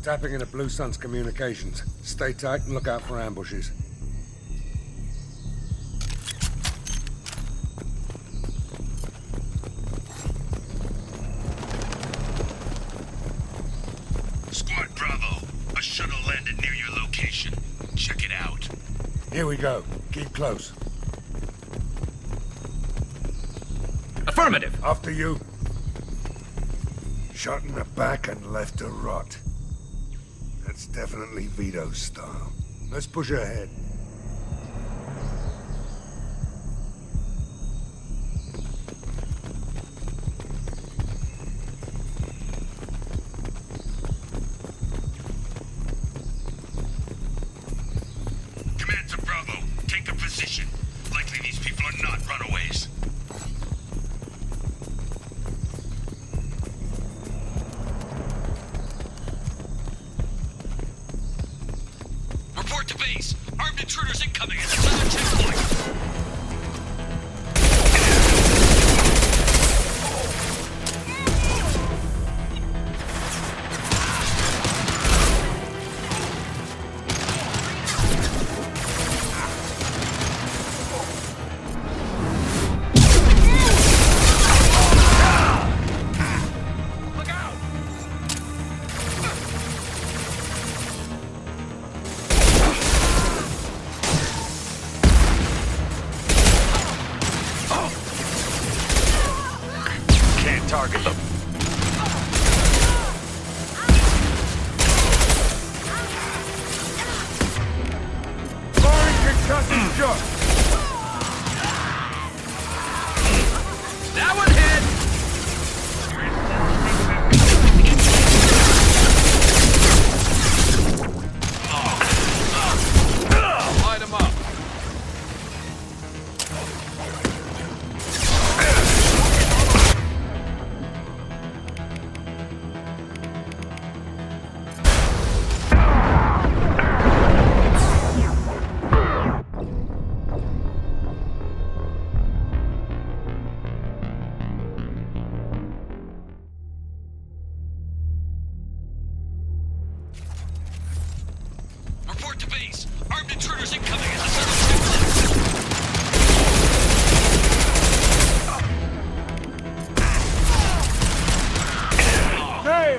Tapping into Blue Sun's communications. Stay tight and look out for ambushes. Squad Bravo, a shuttle landed near your location. Check it out. Here we go. Keep close. Affirmative. After you. Shot in the back and left to rot. That's definitely Vito's style. Let's push ahead. Command to Bravo, take a position. Likely these people are not runaways. Report to base. Armed intruders incoming at the southern checkpoint. Target them. Firing concussive shot. That one hit! Light him up. Report to base. Armed intruders incoming at the southern checkpoint. Hey!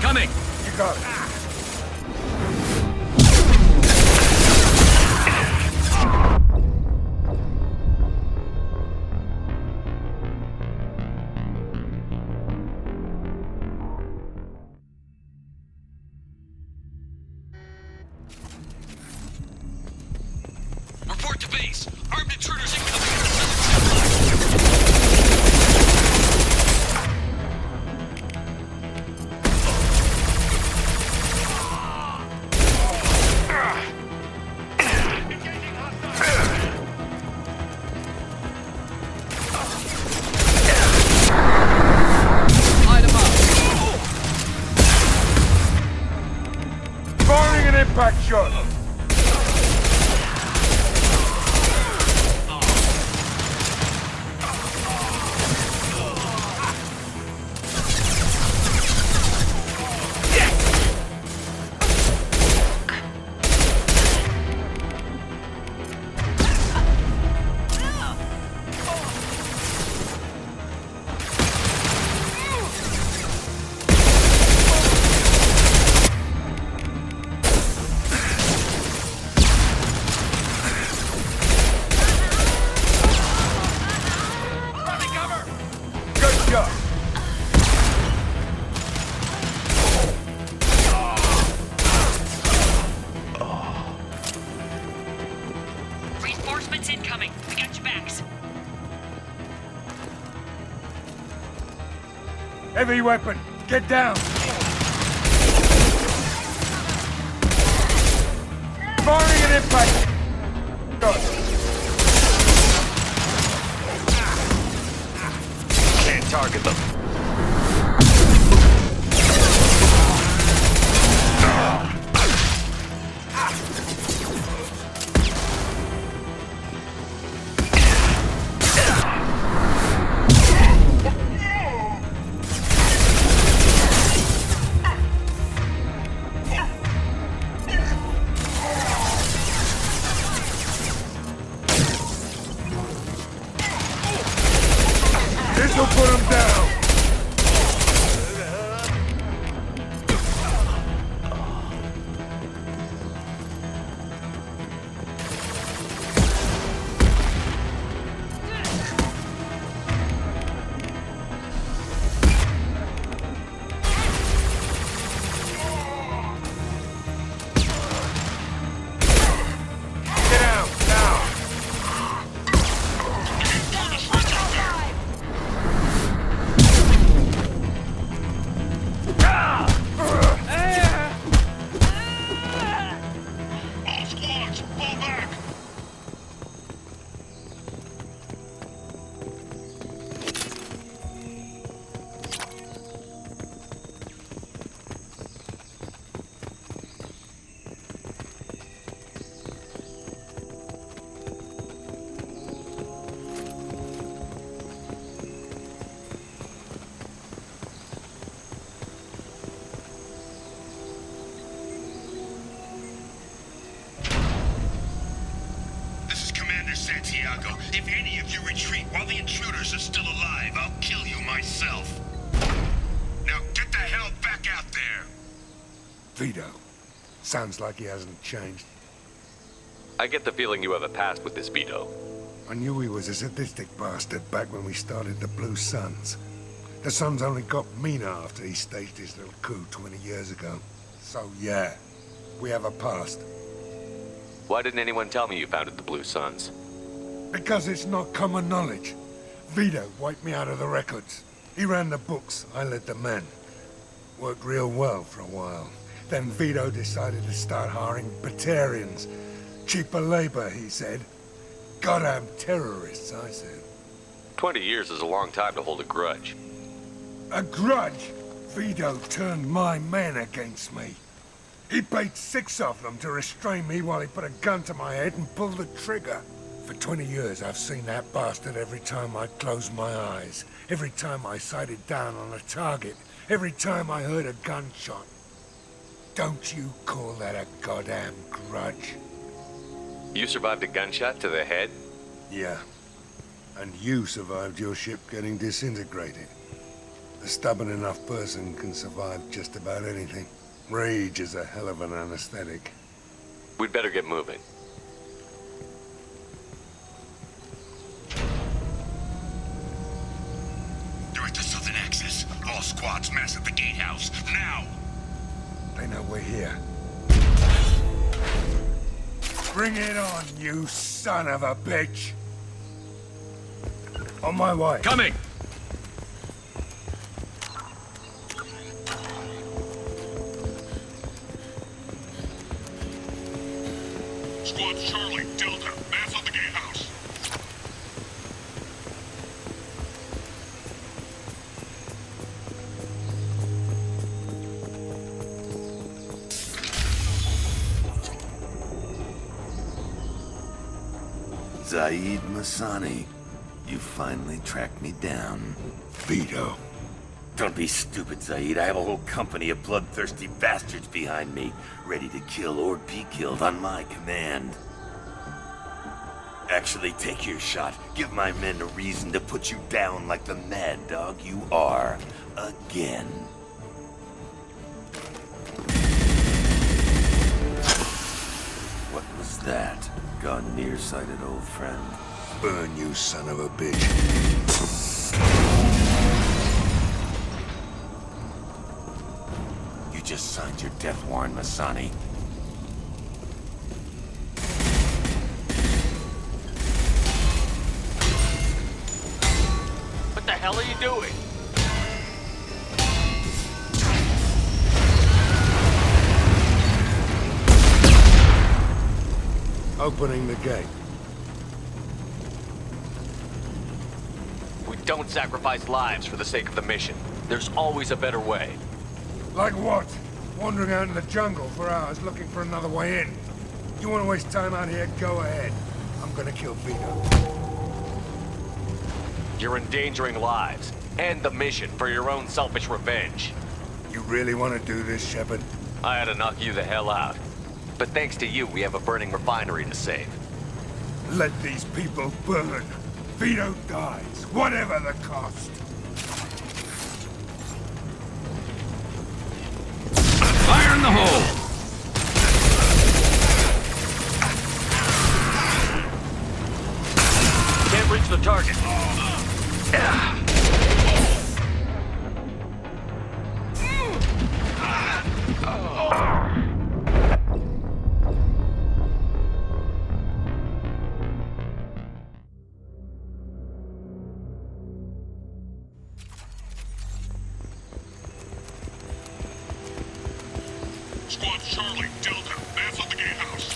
Coming! You got it. Report to base. Armed intruders incoming at the southern Light him up. Firing an impact shot. Good job. Reinforcements incoming. We got your backs. Heavy weapon. Get down. Firing an impact. Shot. Can't target them. them down! Get out, now! All squads, fall back! This is Commander Santiago. If any of you retreat while the intruders are still alive, I'll kill you myself. Now get the hell back out there! Vito. Sounds like he hasn't changed. I get the feeling you have a past with this Vito. I knew he was a sadistic bastard back when we started the Blue Suns. The Suns only got meaner after he staged his little coup 20 years ago. So yeah, we have a past. Why didn't anyone tell me you founded the Blue Suns? Because it's not common knowledge. Vito wiped me out of the records. He ran the books, I led the men. Worked real well for a while. Then Vito decided to start hiring Batarians. Cheaper labor, he said. Goddamn terrorists, I said. 20 years is a long time to hold a grudge. A grudge? Vito turned my men against me. He paid 6 of them to restrain me while he put a gun to my head and pulled the trigger. For 20 years, I've seen that bastard every time I closed my eyes. Every time I sighted down on a target. Every time I heard a gunshot. Don't you call that a goddamn grudge? You survived a gunshot to the head? Yeah. And you survived your ship getting disintegrated. A stubborn enough person can survive just about anything. Rage is a hell of an anesthetic. We'd better get moving. They're at the southern axis. All squads mass at the gatehouse, now! They know we're here. Bring it on, you son of a bitch! On my way. Coming! Squad Charlie, Delta, mass on the gatehouse. Zaed Masani, you finally tracked me down. Vito. Don't be stupid, Zaed. I have a whole company of bloodthirsty bastards behind me, ready to kill or be killed on my command. Actually, take your shot. Give my men a reason to put you down like the mad dog you are. Again. What was that? Gone nearsighted, old friend. Burn, you son of a bitch. You just signed your death warrant, Masani. What the hell are you doing? Opening the gate. We don't sacrifice lives for the sake of the mission. There's always a better way. Like what? Wandering out in the jungle for hours looking for another way in. You want to waste time out here? Go ahead. I'm gonna kill Vito. You're endangering lives and the mission for your own selfish revenge. You really want to do this, Shepard? I had to knock you the hell out. But thanks to you, we have a burning refinery to save. Let these people burn. Vito dies, whatever the cost. Squad Charlie, Delta. That's on the gatehouse.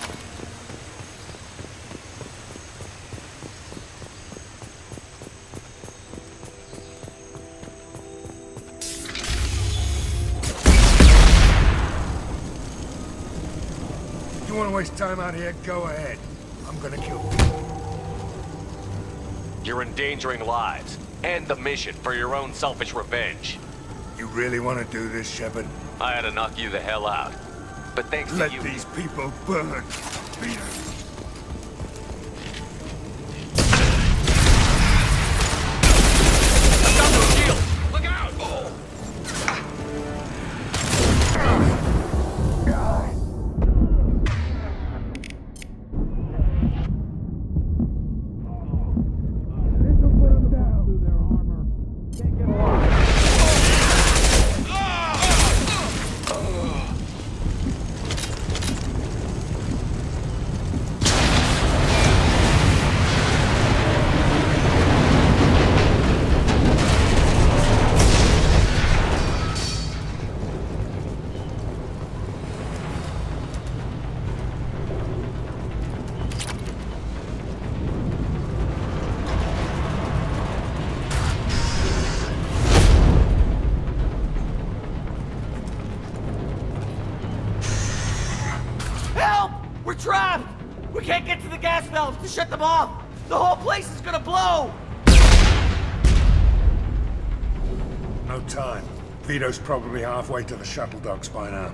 If you want to waste time out here, go ahead. I'm gonna kill people. You're endangering lives and the mission for your own selfish revenge. You really want to do this, Shepard? I had to knock you the hell out. But thanks to Let you... these people burn. Vito. I've got no shield! Look out! Help! We're trapped! We can't get to the gas valves to shut them off! The whole place is gonna blow! No time. Vito's probably halfway to the shuttle docks by now.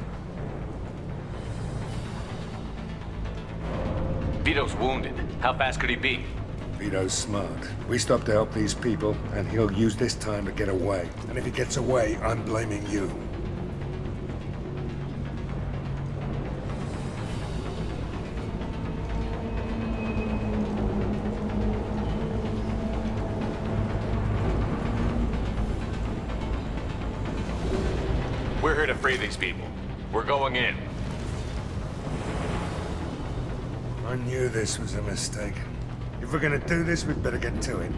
Vito's wounded. How fast could he be? Vito's smart. We stopped to help these people, and he'll use this time to get away. And if he gets away, I'm blaming you. We're here to free these people. We're going in. I knew this was a mistake. If we're gonna do this, we'd better get to it.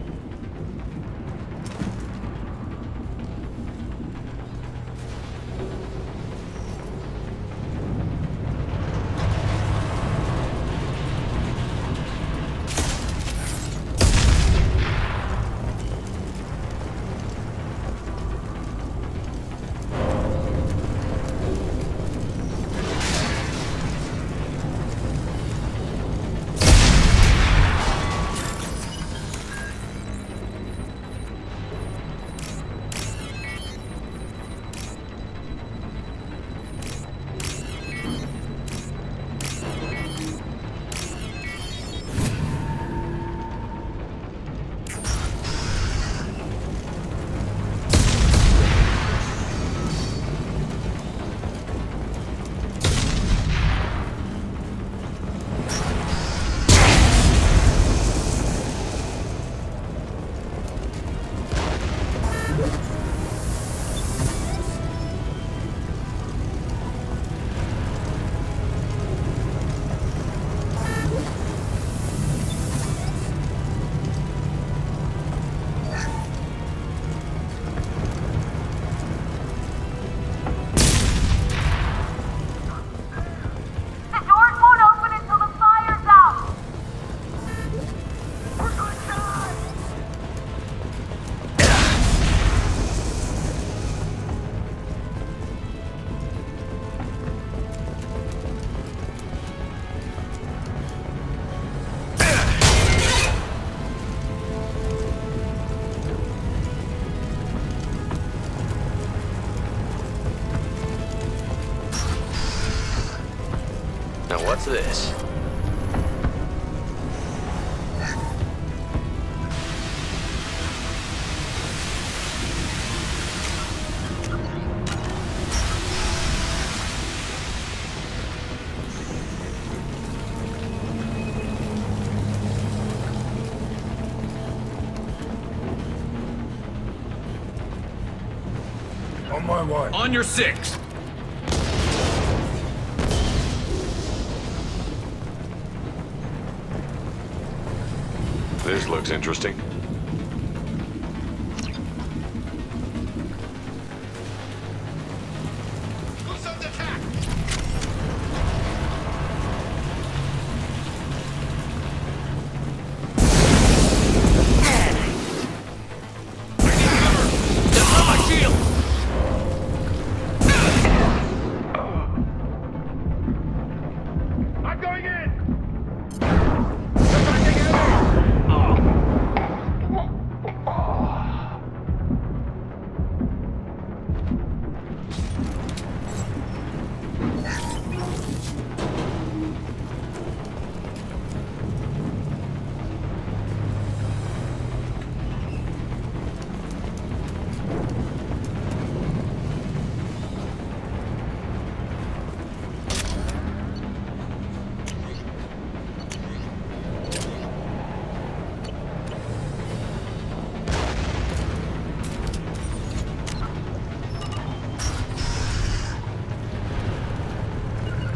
The doors won't open until the fire's out! We're gonna die! Now what's this? On my way. On your six! This looks interesting. Who's under attack?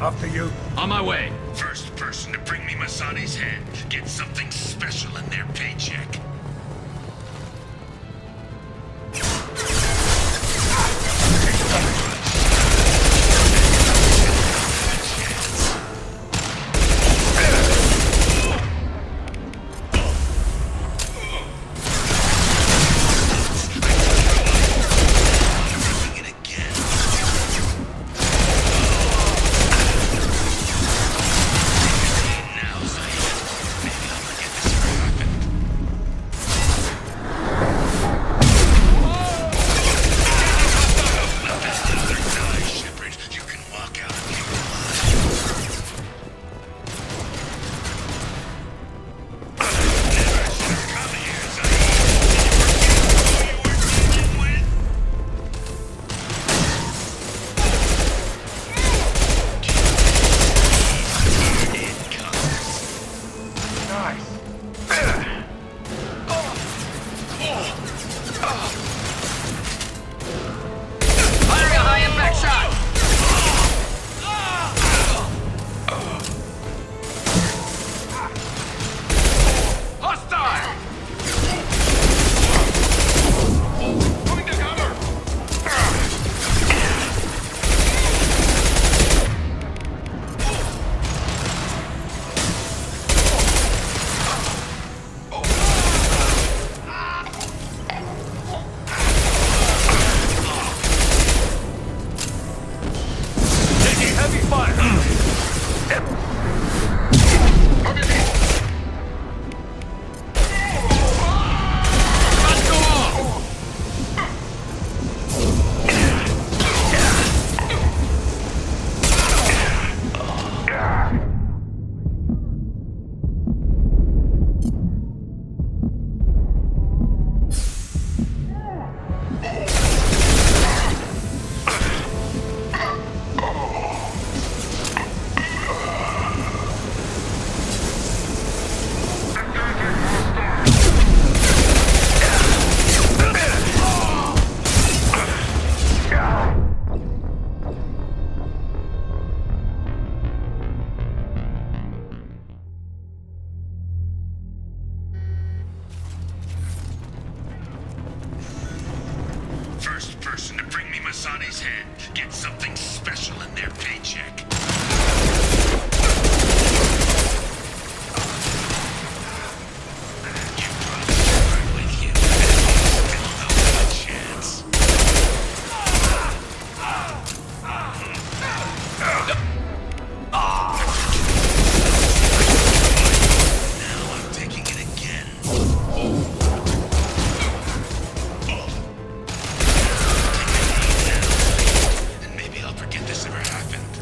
After you. On my way. First person to bring me Masani's head gets something special in their paycheck. Firing a high impact shot. Hostile. Moving to cover. Taking heavy fire. Let's go on. First person to bring me Masani's head gets something special in their paycheck. You brought me with you. No chance. Now I'm taking it again. And maybe I'll forget this ever happened.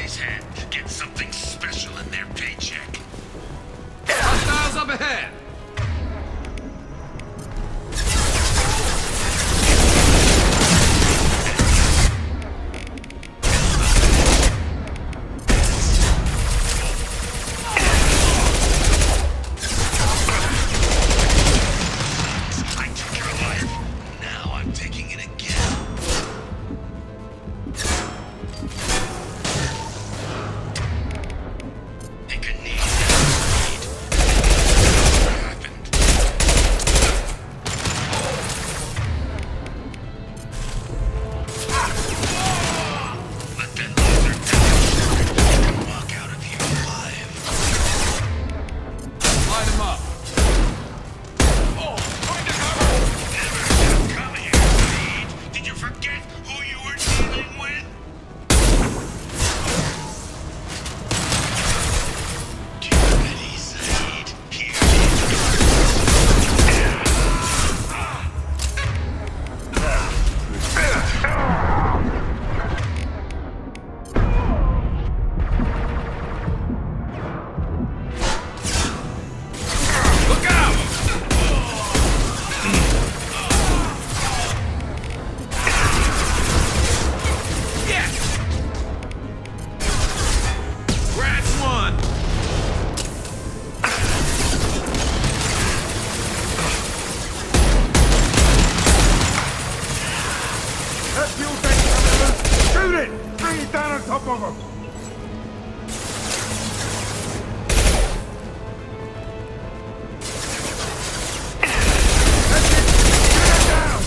somebody's head. Get something special in their paycheck. Hostiles up ahead! I took your life. Now I'm taking it again. Take a knee. What happened? Let that loser down. You can walk out of here alive. Light him up! Come here, Zaed. Did you forget who you were dealing with? Get ready, Zaed. Here Look out! Yes! Scratch one! That fuel tank's coming loose! Shoot it! Bring it down on top of them! That's it! Shoot it down!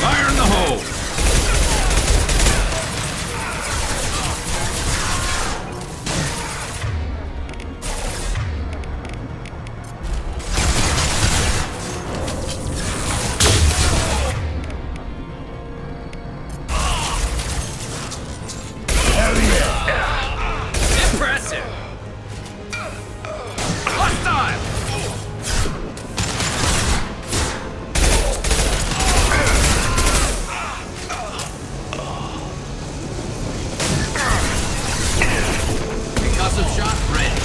Fire in the hole! Hell yeah! Impressive! Hostile! Concussive shot ready.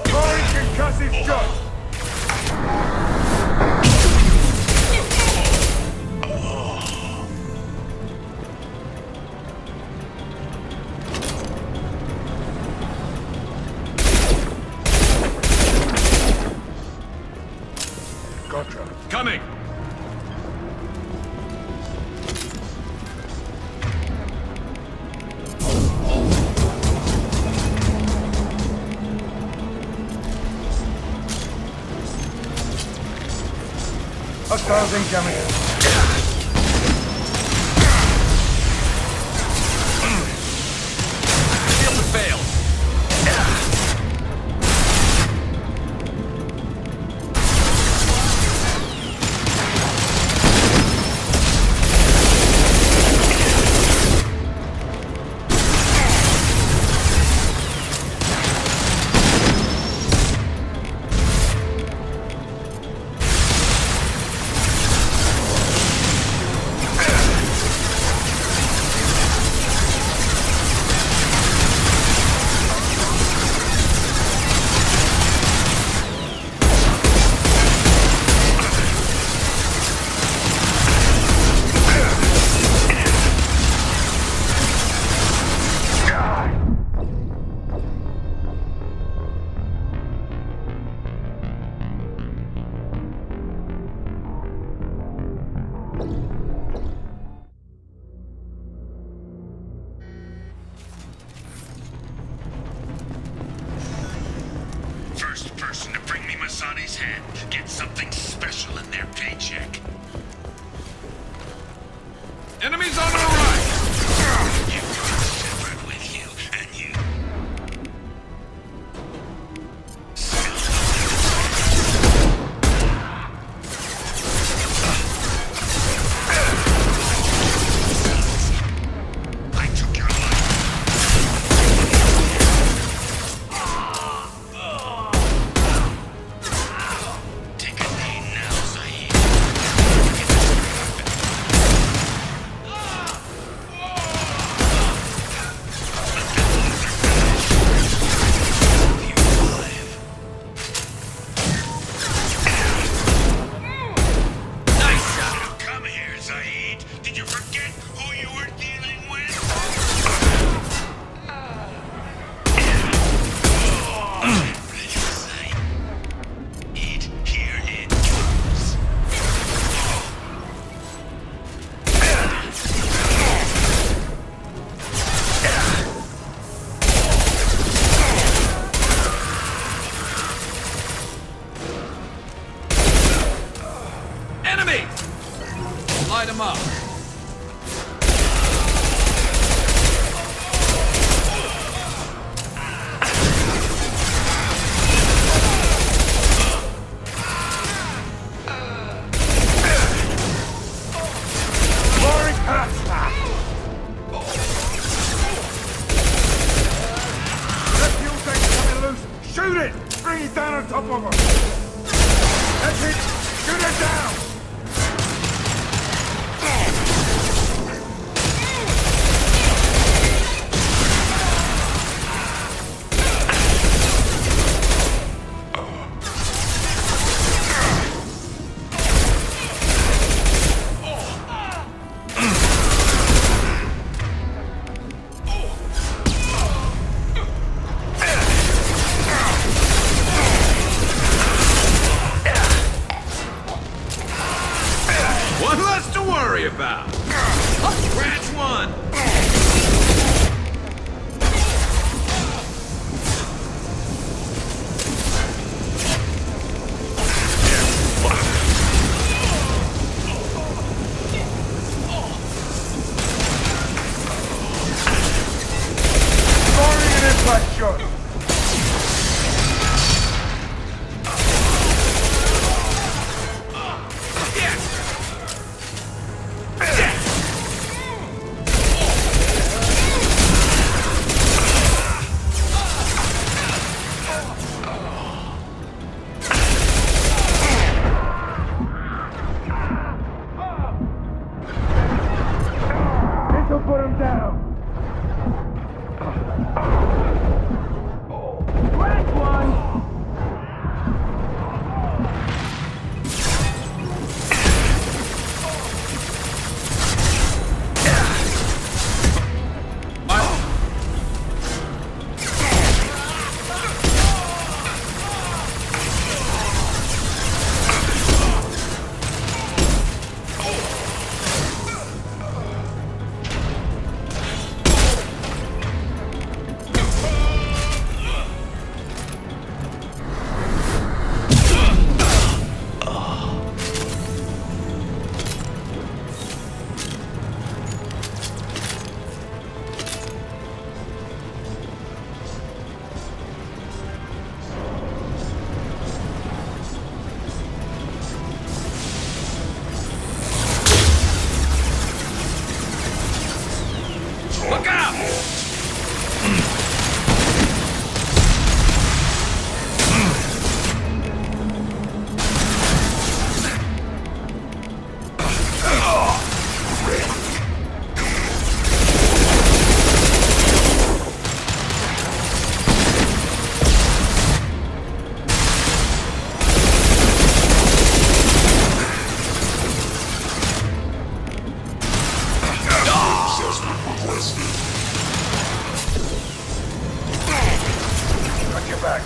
Firing concussive shots! Gotcha. Coming! Hostiles incoming. Shield failed. his head. Get something special in their paycheck. Enemies on our right! You brought Shepard with you, and you... I took your life. Take a knee now, Zaed. You're alive. Nice shot! Now come here, Zaed. Did you forget who you were dealing with? Zaed, here it comes. Enemies! Light them up. Boring pasta! That fuel tank's coming loose! Shoot it! Bring it down on top of her! That's it! Shoot it down! One less to worry about. Scratch one. Firing an impact shot! This'll put him down! Red one! Look out! Got your back.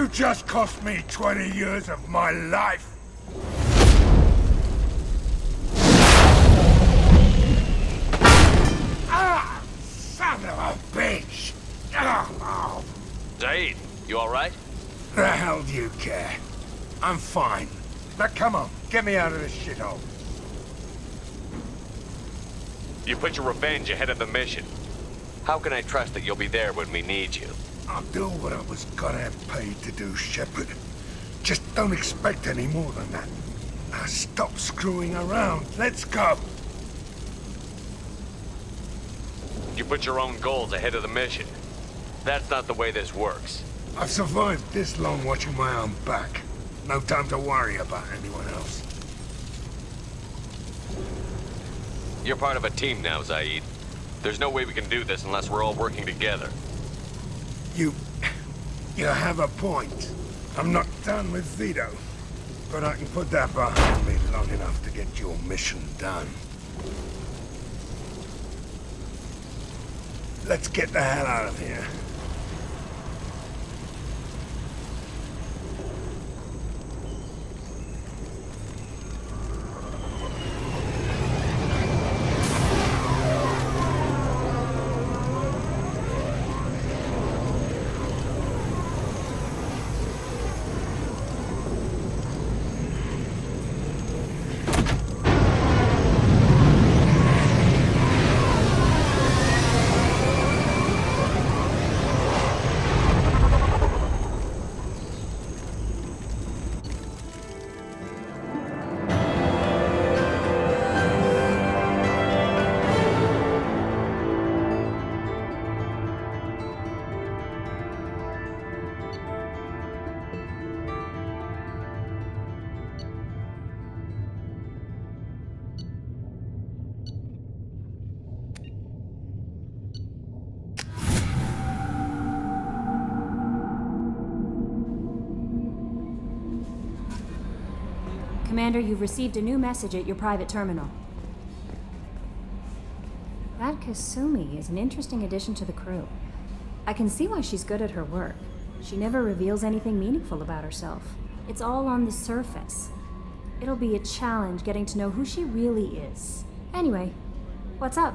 You just cost me 20 years of my life. Ah! Son of a bitch! Oh. Zaed, you alright? The hell do you care? I'm fine. Now come on, get me out of this shithole. You put your revenge ahead of the mission. How can I trust that you'll be there when we need you? I'll do what I was goddamn paid to do, Shepard. Just don't expect any more than that. Now stop screwing around. Let's go. You put your own goals ahead of the mission. That's not the way this works. I've survived this long watching my own back. No time to worry about anyone else. You're part of a team now, Zaed. There's no way we can do this unless we're all working together. You have a point. I'm not done with Vito. But I can put that behind me long enough to get your mission done. Let's get the hell out of here. Commander, you've received a new message at your private terminal. That Kasumi is an interesting addition to the crew. I can see why she's good at her work. She never reveals anything meaningful about herself. It's all on the surface. It'll be a challenge getting to know who she really is. Anyway, what's up?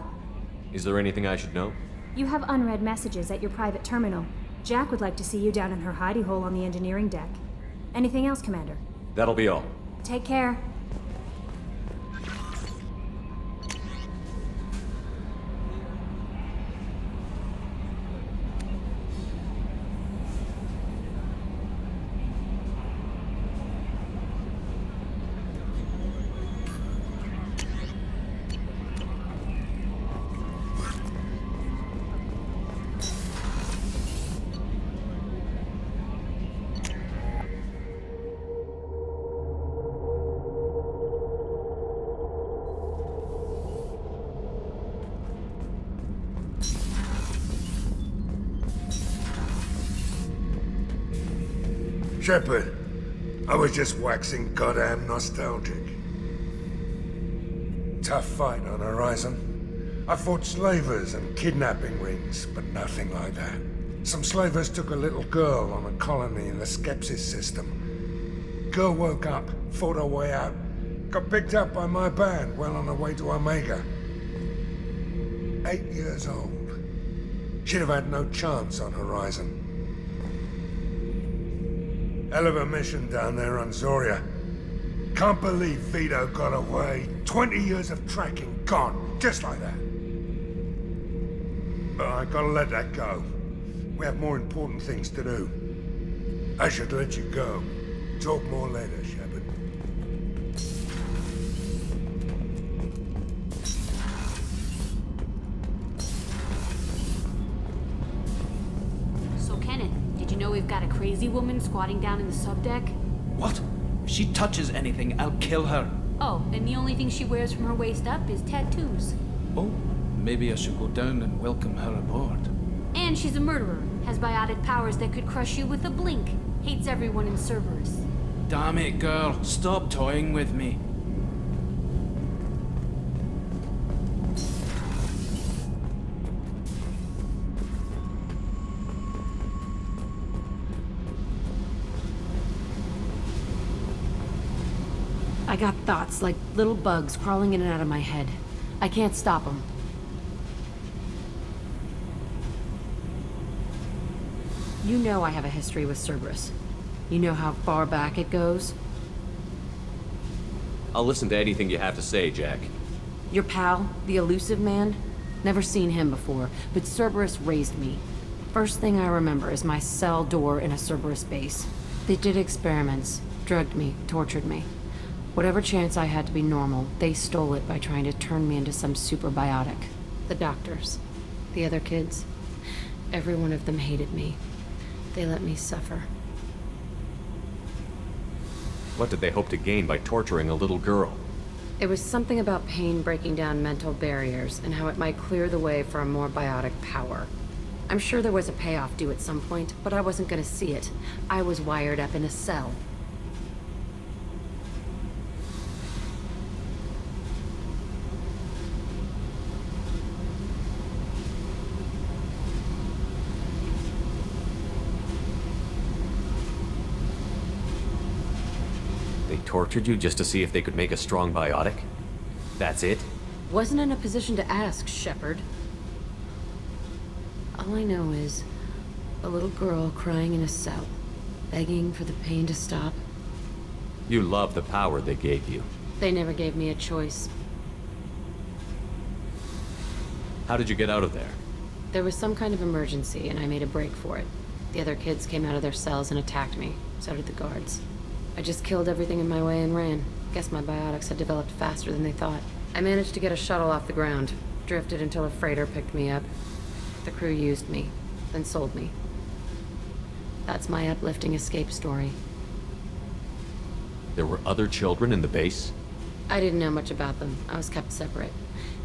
Is there anything I should know? You have unread messages at your private terminal. Jack would like to see you down in her hidey hole on the engineering deck. Anything else, Commander? That'll be all. Take care. Shepard, I was just waxing goddamn nostalgic. Tough fight on Horizon. I fought slavers and kidnapping rings, but nothing like that. Some slavers took a little girl on a colony in the Skepsis system. Girl woke up, fought her way out, got picked up by my band well on her way to Omega. 8 years old. She'd have had no chance on Horizon. Hell of a mission down there on Zoria. Can't believe Vito got away. 20 years of tracking gone, just like that. But I gotta let that go. We have more important things to do. I should let you go. Talk more later, Shepard. So, Kenneth, did you know we've got a crazy woman squatting down in the subdeck? What? If she touches anything, I'll kill her. Oh, and the only thing she wears from her waist up is tattoos. Oh, maybe I should go down and welcome her aboard. And she's a murderer, has biotic powers that could crush you with a blink, hates everyone in Cerberus. Damn it, girl. Stop toying with me. I got thoughts like little bugs crawling in and out of my head. I can't stop them. You know I have a history with Cerberus. You know how far back it goes? I'll listen to anything you have to say, Jack. Your pal, the elusive man? Never seen him before, but Cerberus raised me. First thing I remember is my cell door in a Cerberus base. They did experiments, drugged me, tortured me. Whatever chance I had to be normal, they stole it by trying to turn me into some superbiotic. The doctors, the other kids, every one of them hated me. They let me suffer. What did they hope to gain by torturing a little girl? It was something about pain breaking down mental barriers and how it might clear the way for a more biotic power. I'm sure there was a payoff due at some point, but I wasn't gonna see it. I was wired up in a cell. They tortured you just to see if they could make a strong biotic? That's it? Wasn't in a position to ask, Shepard. All I know is a little girl crying in a cell, begging for the pain to stop. You love the power they gave you. They never gave me a choice. How did you get out of there? There was some kind of emergency, and I made a break for it. The other kids came out of their cells and attacked me. So did the guards. I just killed everything in my way and ran. Guess my biotics had developed faster than they thought. I managed to get a shuttle off the ground. Drifted until a freighter picked me up. The crew used me, then sold me. That's my uplifting escape story. There were other children in the base? I didn't know much about them. I was kept separate.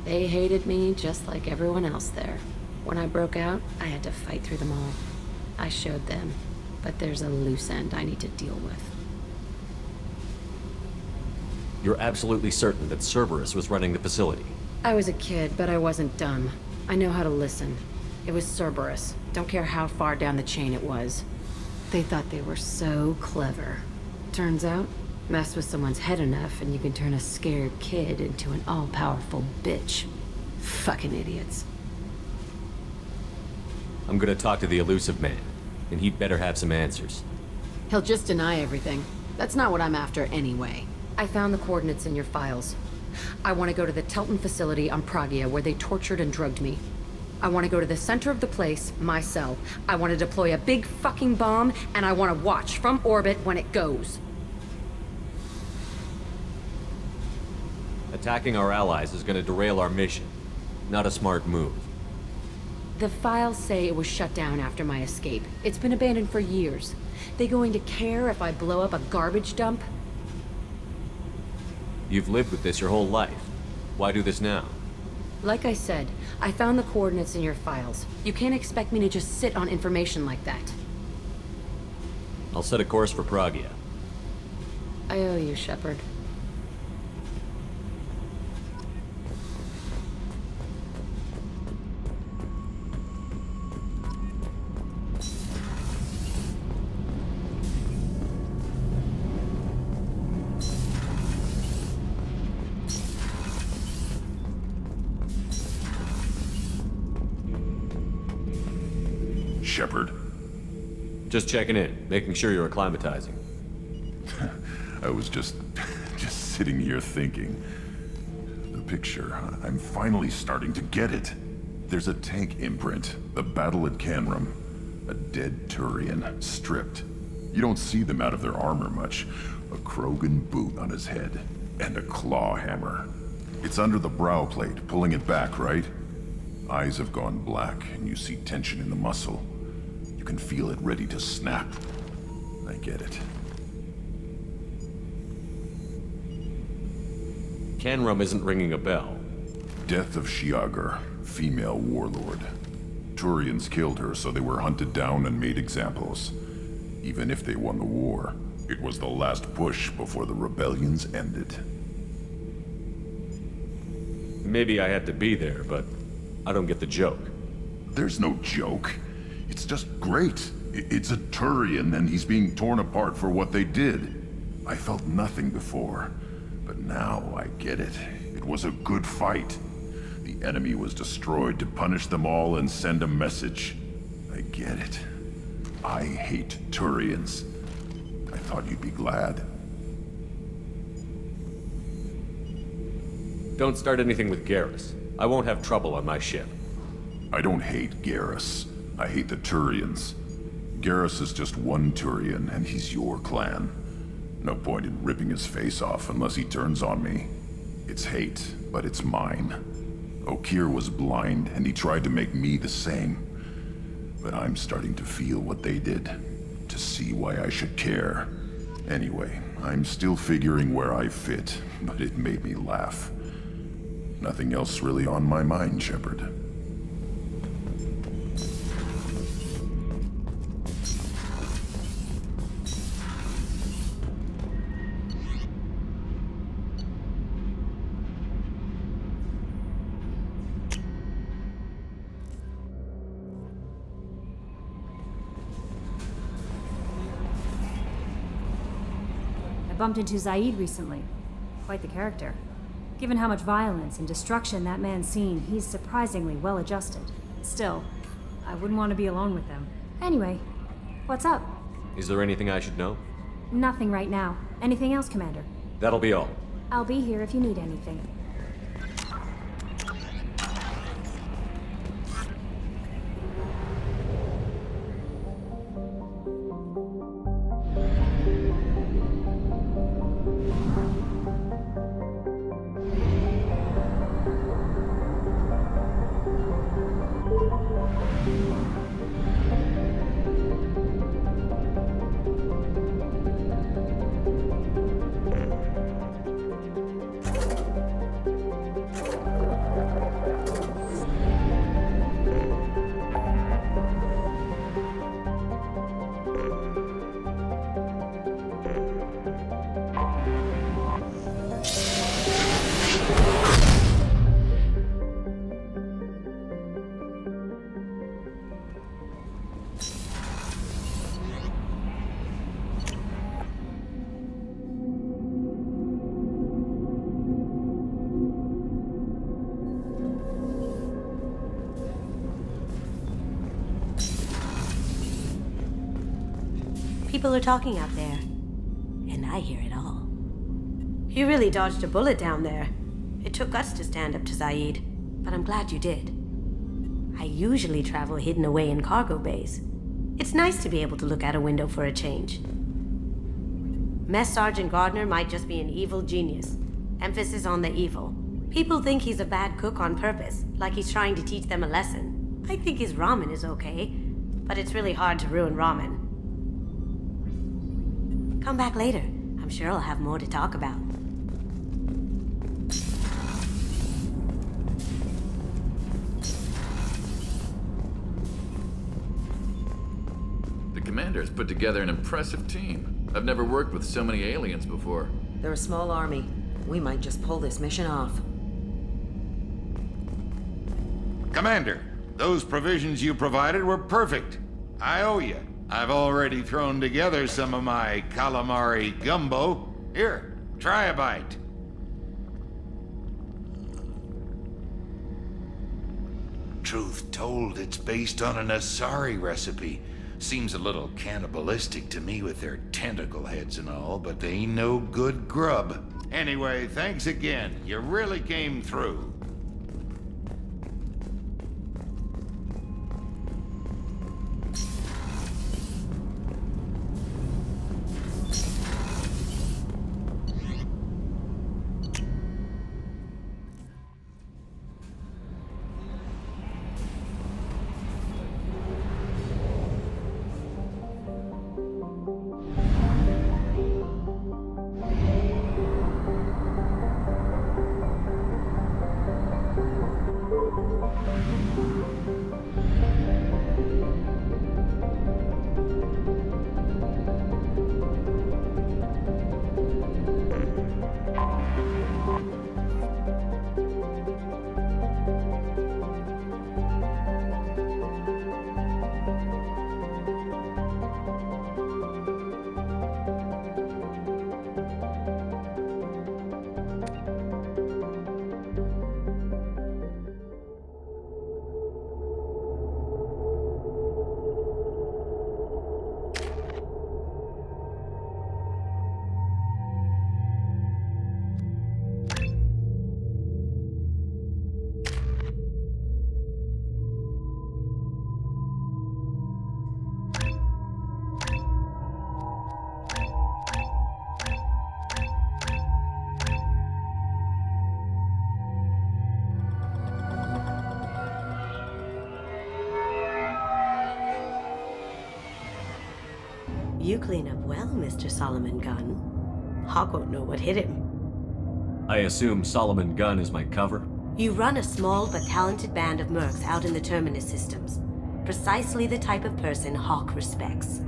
They hated me just like everyone else there. When I broke out, I had to fight through them all. I showed them, but there's a loose end I need to deal with. You're absolutely certain that Cerberus was running the facility? I was a kid, but I wasn't dumb. I know how to listen. It was Cerberus. Don't care how far down the chain it was. They thought they were so clever. Turns out, mess with someone's head enough and you can turn a scared kid into an all-powerful bitch. Fucking idiots. I'm gonna talk to the elusive man, and he'd better have some answers. He'll just deny everything. That's not what I'm after anyway. I found the coordinates in your files. I want to go to the Telton facility on Pragia where they tortured and drugged me. I want to go to the center of the place, my cell. I want to deploy a big fucking bomb, and I want to watch from orbit when it goes. Attacking our allies is gonna derail our mission. Not a smart move. The files say it was shut down after my escape. It's been abandoned for years. They going to care if I blow up a garbage dump? You've lived with this your whole life. Why do this now? Like I said, I found the coordinates in your files. You can't expect me to just sit on information like that. I'll set a course for Pragia. I owe you, Shepard. Shepard? Just checking in, making sure you're acclimatizing. I was just sitting here thinking. The picture, I'm finally starting to get it. There's a tank imprint, the battle at Canrum. A dead Turian, stripped. You don't see them out of their armor much. A Krogan boot on his head, and a claw hammer. It's under the brow plate, pulling it back, right? Eyes have gone black, and you see tension in the muscle. You can feel it ready to snap. I get it. Canrum isn't ringing a bell. Death of Shiagar, female warlord. Turians killed her, so they were hunted down and made examples. Even if they won the war, it was the last push before the rebellions ended. Maybe I had to be there, but I don't get the joke. There's no joke. It's just great. It's a Turian, and he's being torn apart for what they did. I felt nothing before. But now I get it. It was a good fight. The enemy was destroyed to punish them all and send a message. I get it. I hate Turians. I thought you'd be glad. Don't start anything with Garrus. I won't have trouble on my ship. I don't hate Garrus. I hate the Turians. Garrus is just one Turian, and he's your clan. No point in ripping his face off unless he turns on me. It's hate, but it's mine. Okeer was blind, and he tried to make me the same. But I'm starting to feel what they did, to see why I should care. Anyway, I'm still figuring where I fit, but it made me laugh. Nothing else really on my mind, Shepard. I bumped into Zaed recently. Quite the character. Given how much violence and destruction that man's seen, he's surprisingly well adjusted. Still, I wouldn't want to be alone with them. Anyway, what's up? Is there anything I should know? Nothing right now. Anything else, Commander? That'll be all. I'll be here if you need anything. People are talking out there, and I hear it all. You really dodged a bullet down there. It took guts to stand up to Zaed, but I'm glad you did. I usually travel hidden away in cargo bays. It's nice to be able to look out a window for a change. Mess Sergeant Gardner might just be an evil genius. Emphasis on the evil. People think he's a bad cook on purpose, like he's trying to teach them a lesson. I think his ramen is okay, but it's really hard to ruin ramen. Come back later. I'm sure I'll have more to talk about. The commander's put together an impressive team. I've never worked with so many aliens before. They're a small army. We might just pull this mission off. Commander, those provisions you provided were perfect. I owe you. I've already thrown together some of my calamari gumbo. Here, try a bite. Truth told, it's based on an Asari recipe. Seems a little cannibalistic to me with their tentacle heads and all, but they ain't no good grub. Anyway, thanks again. You really came through. You clean up well, Mr. Solomon Gunn. Hawk won't know what hit him. I assume Solomon Gunn is my cover? You run a small but talented band of mercs out in the Terminus systems. Precisely the type of person Hawk respects.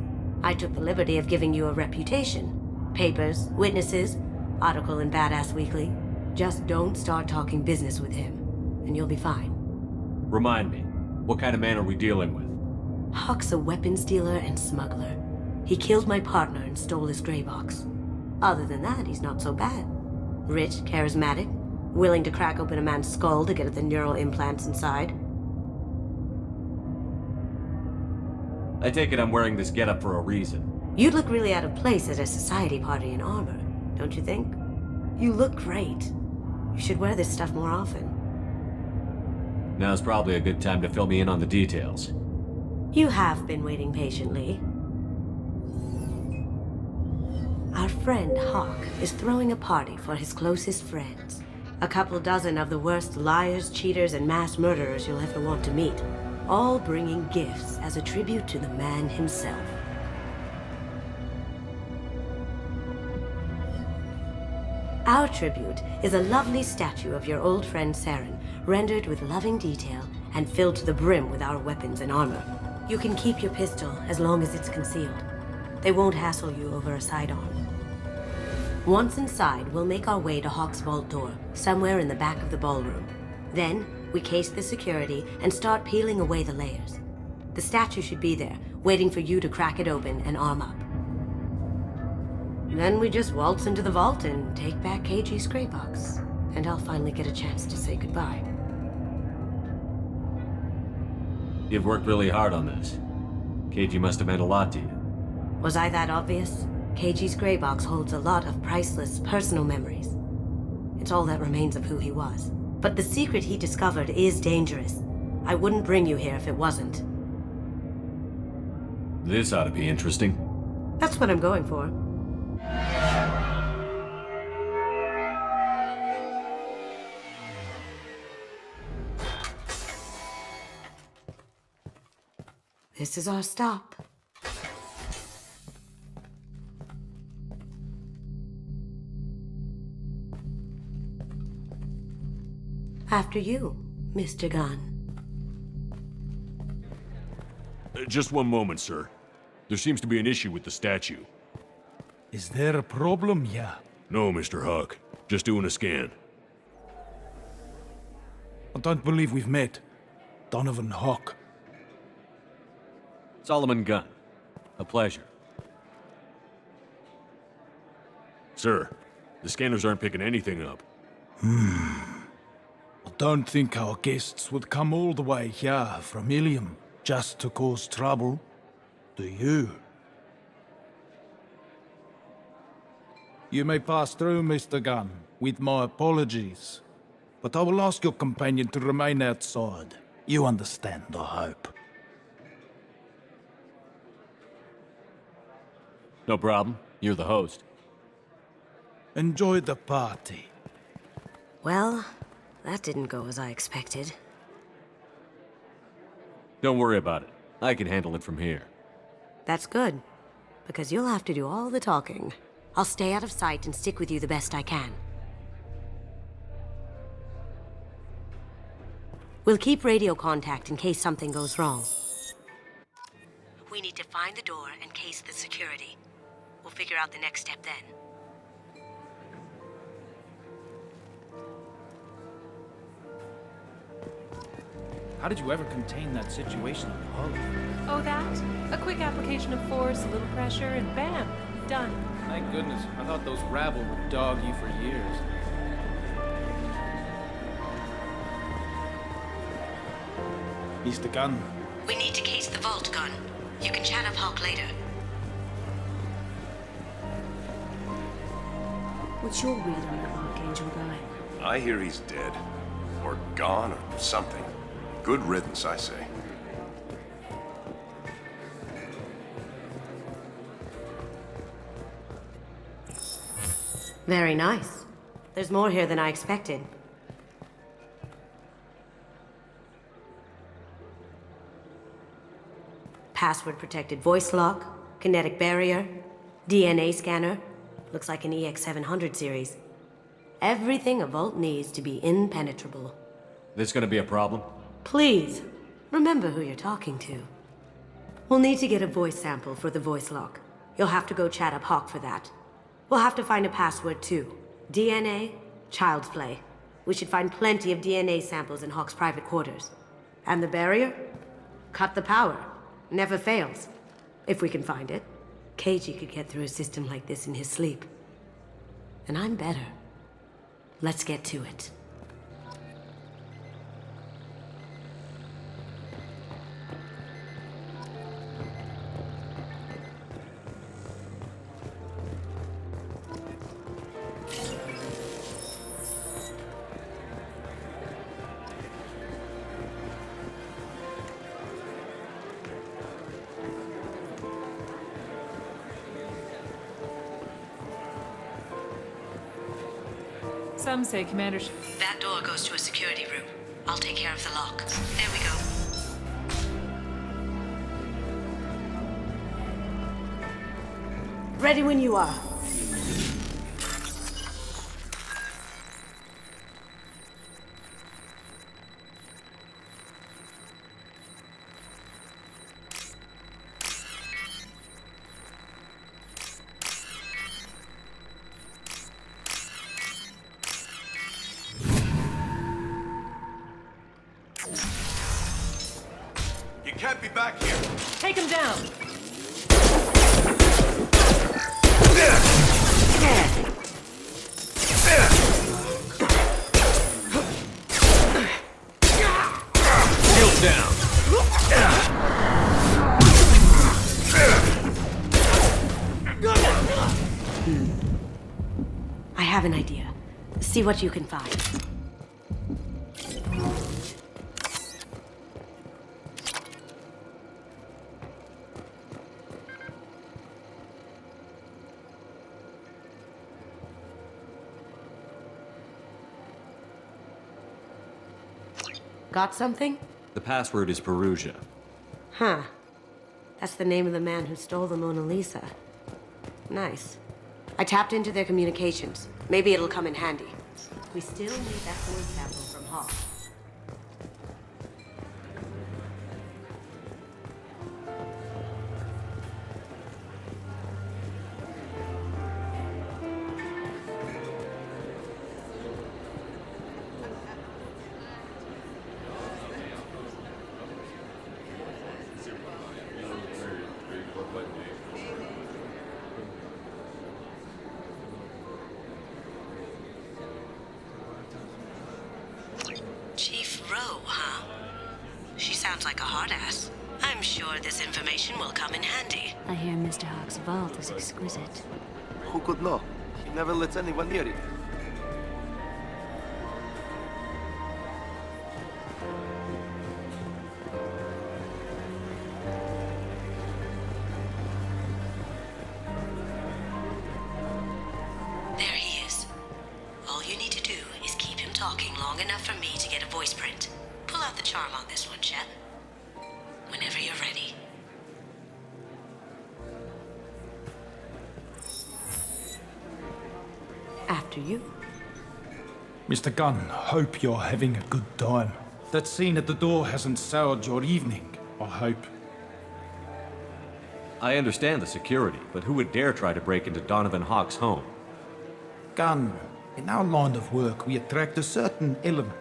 I took the liberty of giving you a reputation. Papers, witnesses, article in Badass Weekly. Just don't start talking business with him, and you'll be fine. Remind me, what kind of man are we dealing with? Hawk's a weapons dealer and smuggler. He killed my partner and stole his gray box. Other than that, he's not so bad. Rich, charismatic, willing to crack open a man's skull to get at the neural implants inside. I take it I'm wearing this getup for a reason. You'd look really out of place at a society party in armor, don't you think? You look great. You should wear this stuff more often. Now's probably a good time to fill me in on the details. You have been waiting patiently. Our friend Hawk is throwing a party for his closest friends. A couple dozen of the worst liars, cheaters, and mass murderers you'll ever want to meet. All bringing gifts as a tribute to the man himself. Our tribute is a lovely statue of your old friend Saren, rendered with loving detail and filled to the brim with our weapons and armor. You can keep your pistol as long as it's concealed. They won't hassle you over a sidearm. Once inside, we'll make our way to Hawk's vault door, somewhere in the back of the ballroom. Then, we case the security and start peeling away the layers. The statue should be there, waiting for you to crack it open and arm up. Then we just waltz into the vault and take back KG's gray box. And I'll finally get a chance to say goodbye. You've worked really hard on this. KG must have meant a lot to you. Was I that obvious? KG's gray box holds a lot of priceless personal memories. It's all that remains of who he was. But the secret he discovered is dangerous. I wouldn't bring you here if it wasn't. This ought to be interesting. That's what I'm going for. This is our stop. After you, Mr. Gunn. Just one moment, sir. There seems to be an issue with the statue. Is there a problem here? No, Mr. Huck. Just doing a scan. I don't believe we've met. Donovan Hawk. Solomon Gunn. A pleasure. Sir, the scanners aren't picking anything up. I don't think our guests would come all the way here from Ilium just to cause trouble. Do you? You may pass through, Mr. Gunn, with my apologies. But I will ask your companion to remain outside. You understand, I hope. No problem. You're the host. Enjoy the party. Well, that didn't go as I expected. Don't worry about it. I can handle it from here. That's good, because you'll have to do all the talking. I'll stay out of sight and stick with you the best I can. We'll keep radio contact in case something goes wrong. We need to find the door and case the security. We'll figure out the next step then. How did you ever contain that situation in the hull? Oh, that? A quick application of force, a little pressure, and bam, done. Thank goodness. I thought those rabble would dog you for years. Mr. Gunn. We need to case the vault, Gunn. You can chat up Hawk later. What's your read on that Archangel guy? I hear he's dead. Or gone, or something. Good riddance, I say. Very nice. There's more here than I expected. Password-protected voice lock, kinetic barrier, DNA scanner. Looks like an EX700 series. Everything a vault needs to be impenetrable. This gonna be a problem? Please, remember who you're talking to. We'll need to get a voice sample for the voice lock. You'll have to go chat up Hawk for that. We'll have to find a password too. DNA, child's play. We should find plenty of DNA samples in Hawk's private quarters. And the barrier? Cut the power. Never fails. If we can find it. KG could get through a system like this in his sleep. And I'm better. Let's get to it. Some say Commander That door goes to a security room. I'll take care of the lock. There we go. Ready when you are. You can't be back here. Take him down! Shield down. I have an idea. See what you can find. Got something? The password is Perugia. Huh. That's the name of the man who stole the Mona Lisa. Nice. I tapped into their communications. Maybe it'll come in handy. We still need that voice sample from Hawk. Chief Rowe, huh? She sounds like a hard ass. I'm sure this information will come in handy. I hear Mr. Hawk's vault is exquisite. Who could know? He never lets anyone near it. There he is. All you need to do is keep him talking long enough for me to get a voice print. Pull out the charm on this one, Chet. Whenever you're ready. After you. Mr. Gunn, hope you're having a good time. That scene at the door hasn't soured your evening, I hope. I understand the security, but who would dare try to break into Donovan Hawk's home? Gunn, in our line of work, we attract a certain element.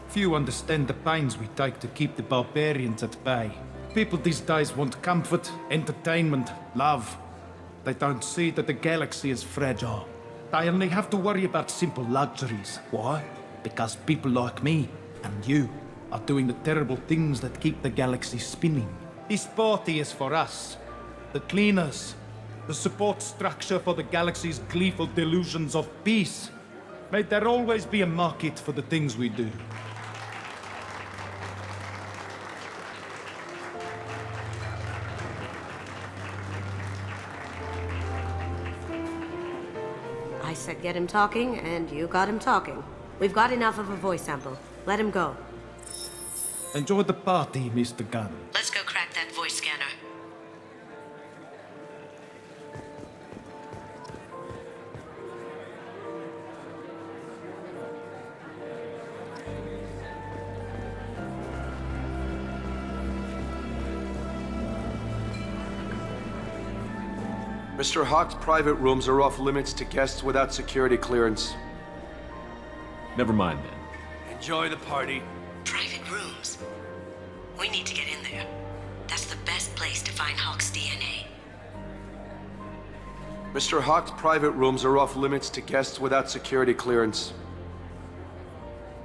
Few understand the pains we take to keep the barbarians at bay. People these days want comfort, entertainment, love. They don't see that the galaxy is fragile. They only have to worry about simple luxuries. Why? Because people like me and you are doing the terrible things that keep the galaxy spinning. This party is for us, the cleaners, the support structure for the galaxy's gleeful delusions of peace. May there always be a market for the things we do. I said get him talking, and you got him talking. We've got enough of a voice sample. Let him go. Enjoy the party, Mr. Gunn. Let's go crack that voice scanner. Mr. Hawk's private rooms are off limits to guests without security clearance. Never mind then. Enjoy the party. Private rooms. We need to get in there. That's the best place to find Hawk's DNA. Mr. Hawk's private rooms are off limits to guests without security clearance.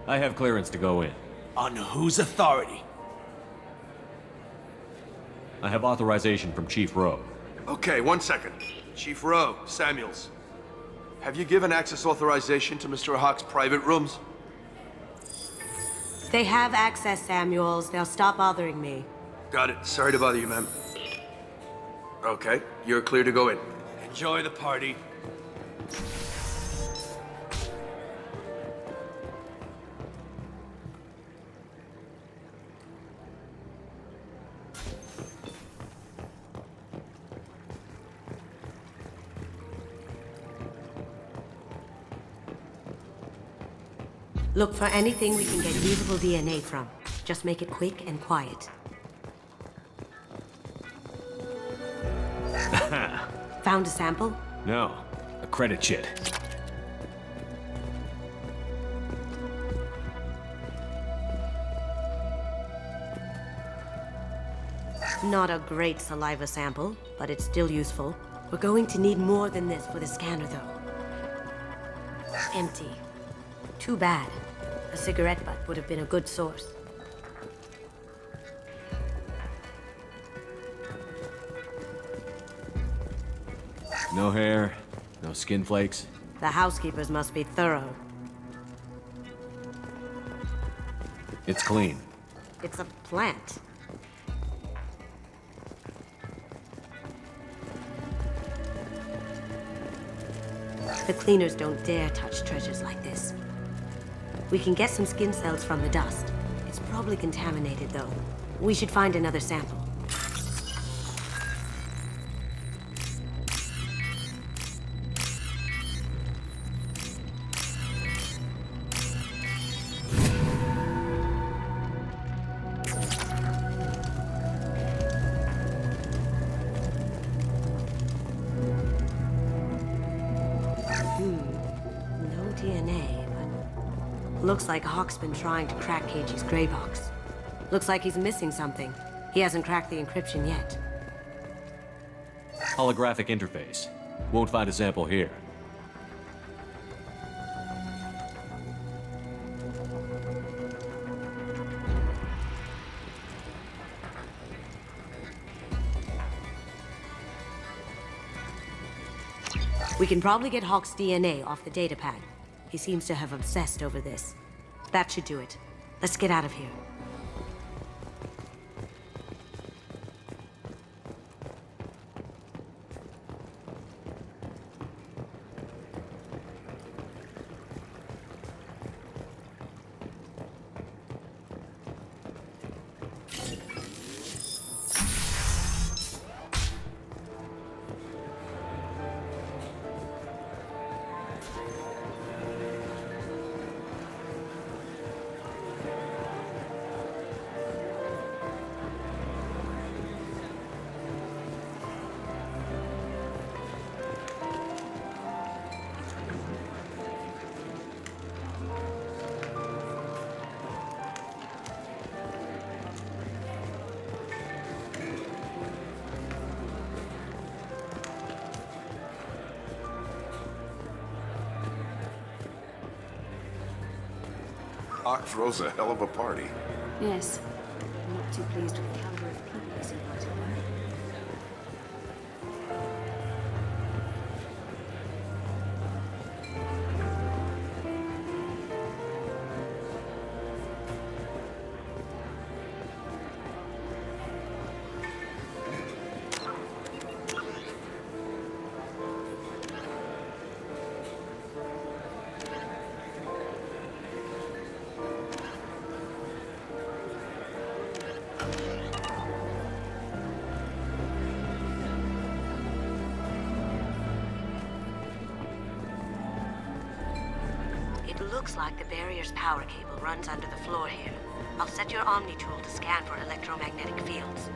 I have clearance to go in. On whose authority? I have authorization from Chief Rowe. Okay, 1 second. Chief Rowe, Samuels. Have you given access authorization to Mr. Hawk's private rooms? They have access, Samuels. They'll stop bothering me. Got it. Sorry to bother you, ma'am. Okay, you're clear to go in. Enjoy the party. Look for anything we can get usable DNA from. Just make it quick and quiet. Found a sample? No, a credit chit. Not a great saliva sample, but it's still useful. We're going to need more than this for the scanner, though. Empty. Too bad. A cigarette butt would have been a good source. No hair, no skin flakes. The housekeepers must be thorough. It's clean. It's a plant. The cleaners don't dare touch treasures like this. We can get some skin cells from the dust. It's probably contaminated, though. We should find another sample. No DNA, but looks like Hawk's been trying to crack Cage's gray box. Looks like he's missing something. He hasn't cracked the encryption yet. Holographic interface. Won't find a sample here. We can probably get Hawk's DNA off the datapad. He seems to have obsessed over this. That should do it. Let's get out of here. Hawk throws a hell of a party. Yes. I'm not too pleased with the caliber of people he's invited. Looks like the barrier's power cable runs under the floor here. I'll set your Omni tool to scan for electromagnetic fields.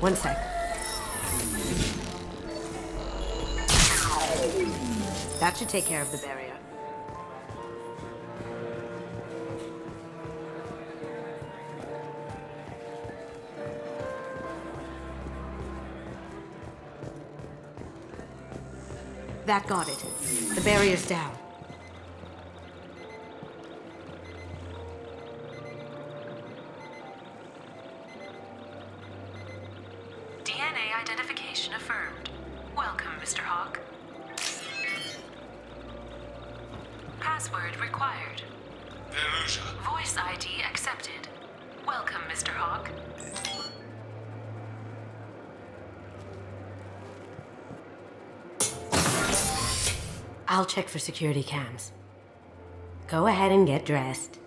One sec. That should take care of the barrier. That got it. The barrier's down. DNA identification affirmed. Welcome, Mr. Hawk. Password required. Voice ID accepted. Welcome, Mr. Hawk. I'll check for security cams. Go ahead and get dressed.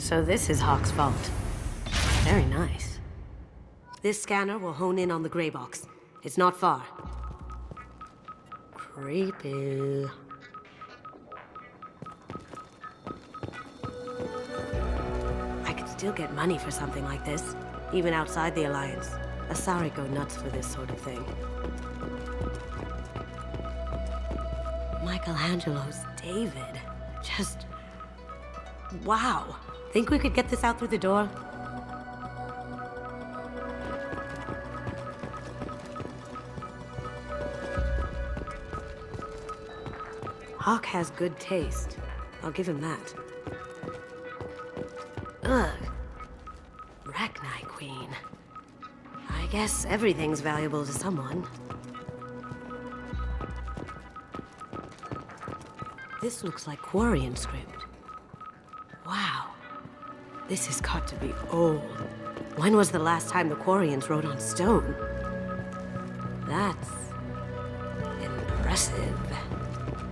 So this is Hawk's vault. Very nice. This scanner will hone in on the gray box. It's not far. Creepy. I could still get money for something like this, even outside the Alliance. Asari go nuts for this sort of thing. Michelangelo's David. Just... wow. Think we could get this out through the door? Hawk has good taste. I'll give him that. Ugh. Rachni Queen. I guess everything's valuable to someone. This looks like Quarian script. Wow. This has got to be old. When was the last time the Quarians wrote on stone? That's... impressive.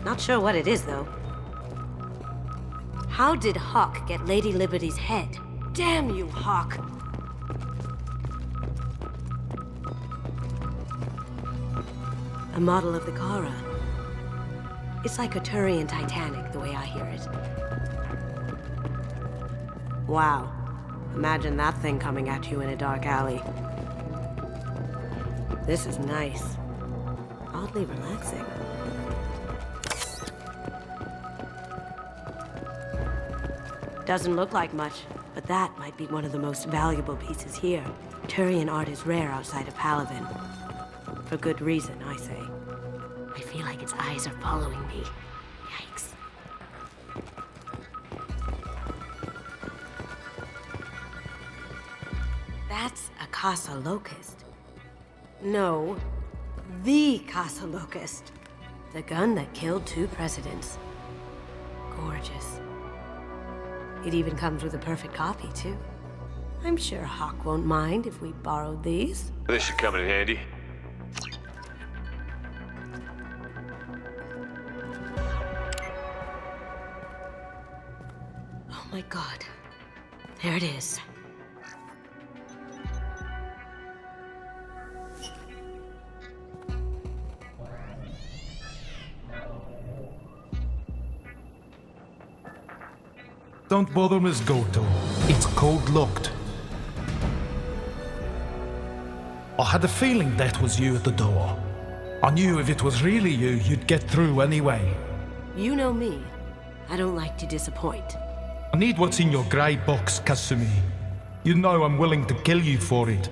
Not sure what it is, though. How did Hawk get Lady Liberty's head? Damn you, Hawk! A model of the Kara. It's like a Turian Titanic, the way I hear it. Wow. Imagine that thing coming at you in a dark alley. This is nice. Oddly relaxing. Doesn't look like much, but that might be one of the most valuable pieces here. Turian art is rare outside of Palavin. For good reason, I say. I feel like its eyes are following me. Yikes. That's a Casa Locust. No, the Casa Locust. The gun that killed 2 presidents. Gorgeous. It even comes with a perfect copy, too. I'm sure Hawk won't mind if we borrowed these. This should come in handy. Oh my god. There it is. Don't bother, Miss Goto. It's code-locked. I had a feeling that was you at the door. I knew if it was really you, you'd get through anyway. You know me. I don't like to disappoint. I need what's in your grey box, Kasumi. You know I'm willing to kill you for it.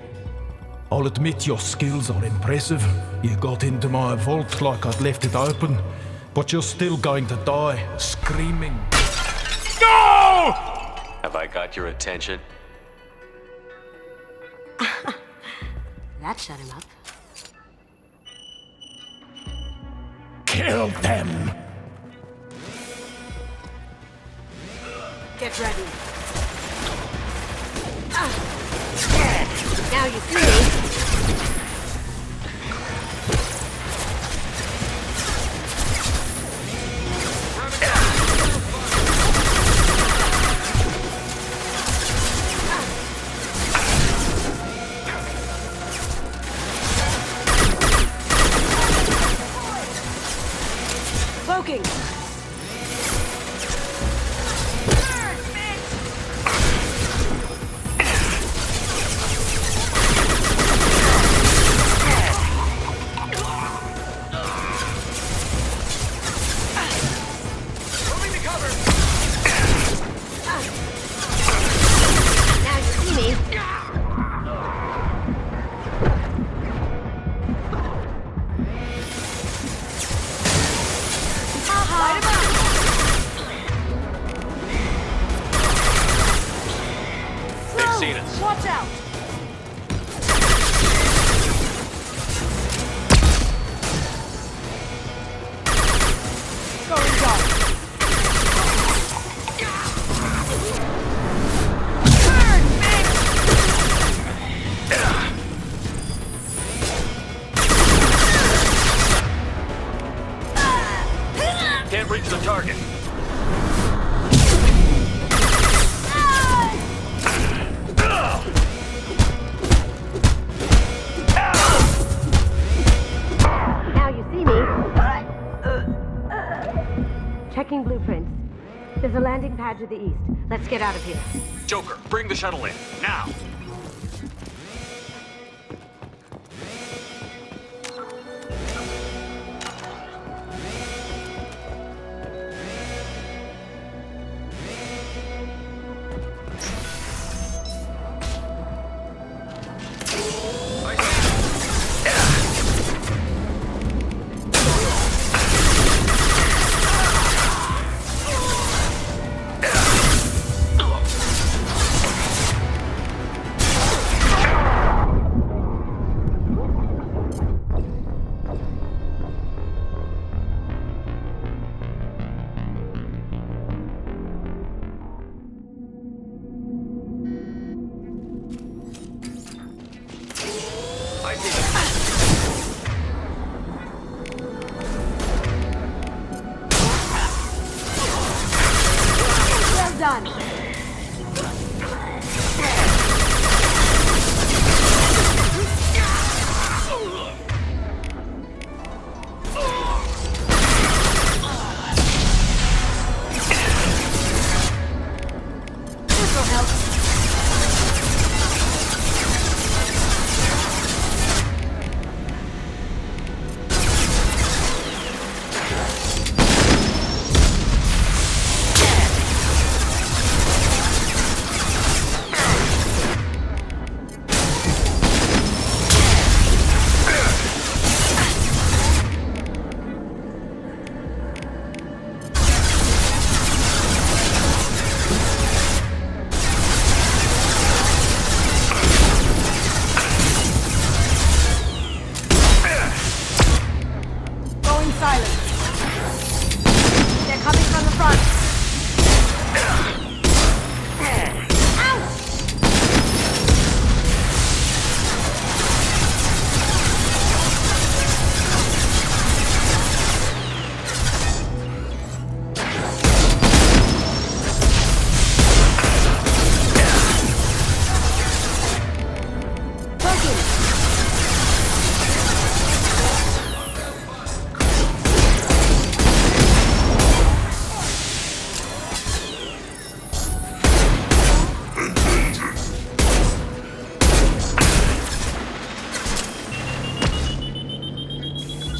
I'll admit your skills are impressive. You got into my vault like I'd left it open, but you're still going to die, screaming. No! Have I got your attention? That shut him up. Kill them! Get ready. Now you see me. Cloaking. They've seen us. Watch out! Going dark. Can't reach the target. Now you see me. Checking blueprints. There's a landing pad to the east. Let's get out of here. Joker, bring the shuttle in. Now!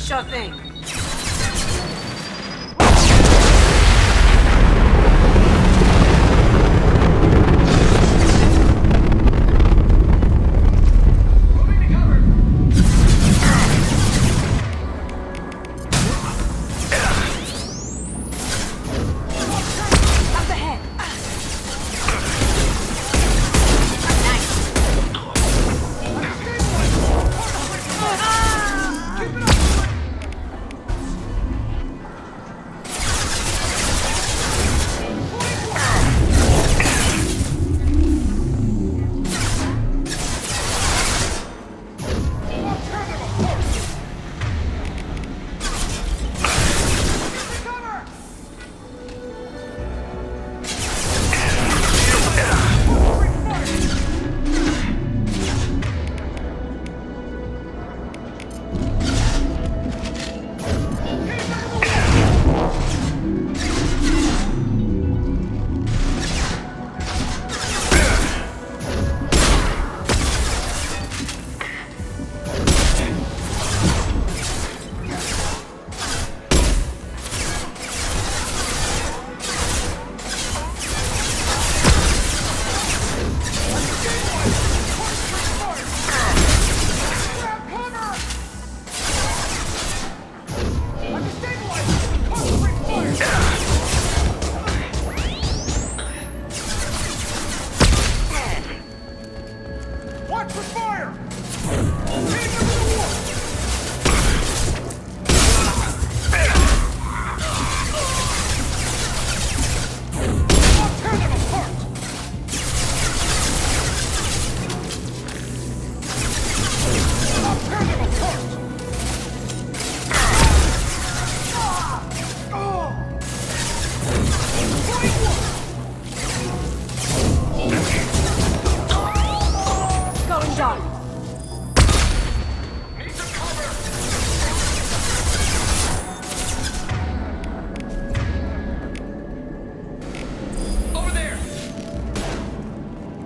Sure thing.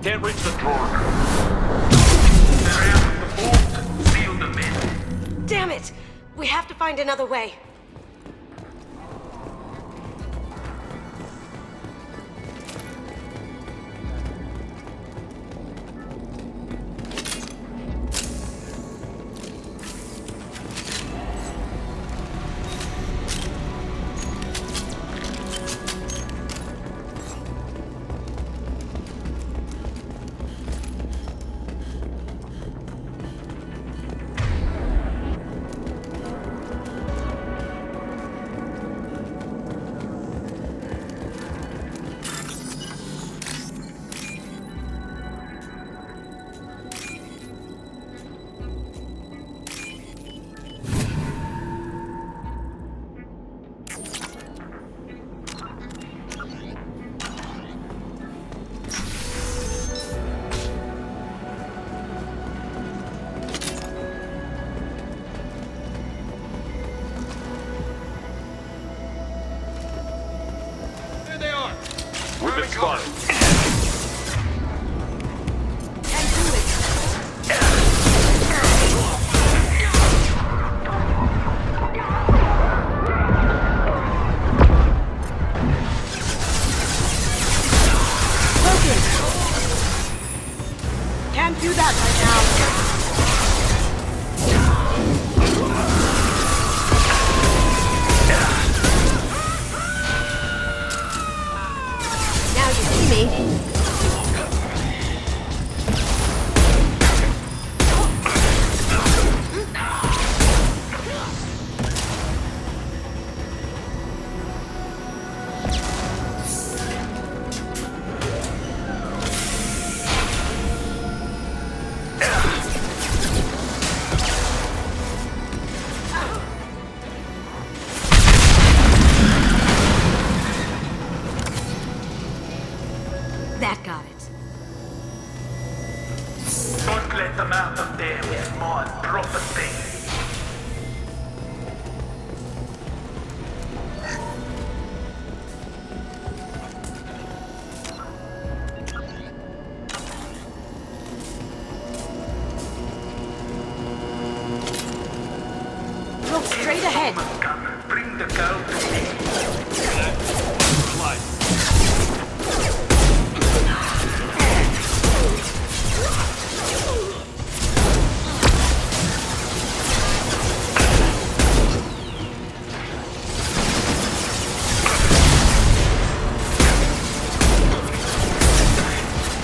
Can't reach the door. Damn it! We have to find another way. We've been spotted. Can't do that right now. Now you see me. That got it. Don't let them out of there with more property. Look straight ahead. Bring the girl to me.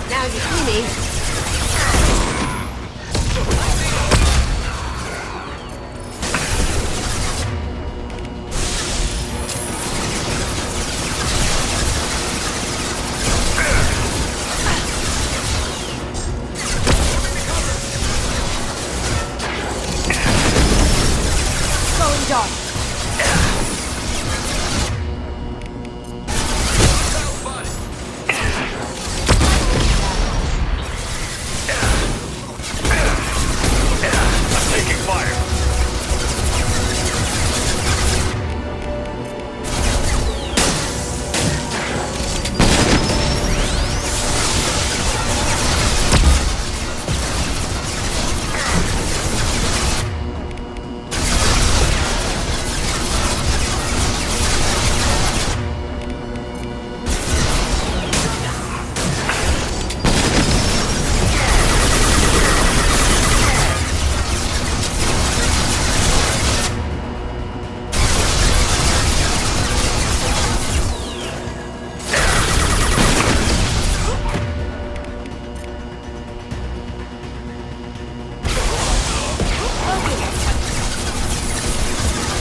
Now you see me. Going dark. Taking fire.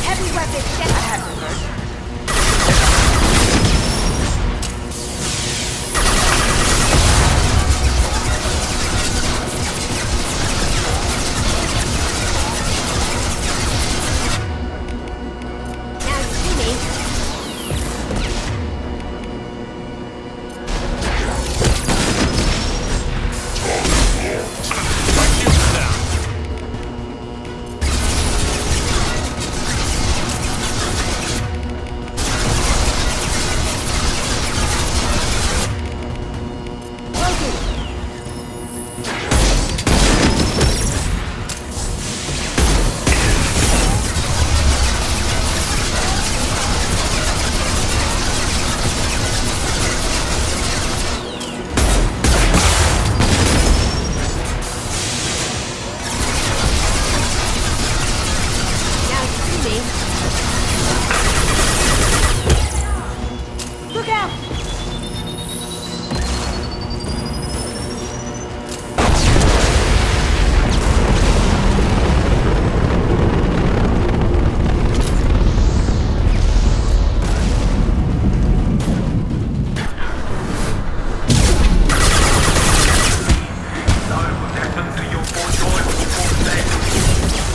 Heavy weapons, get ahead. Now you see me. Now you see me. Look out!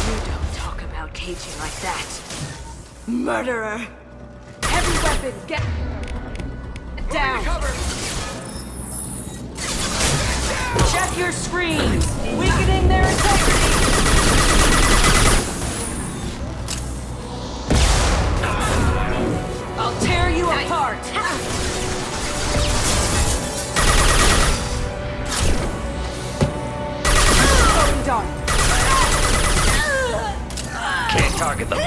You don't talk about caging like that. Murderer! Heavy weapon, get down! Check your screens! Weakening their integrity! I'll tear you apart! Going dark! Can't target them.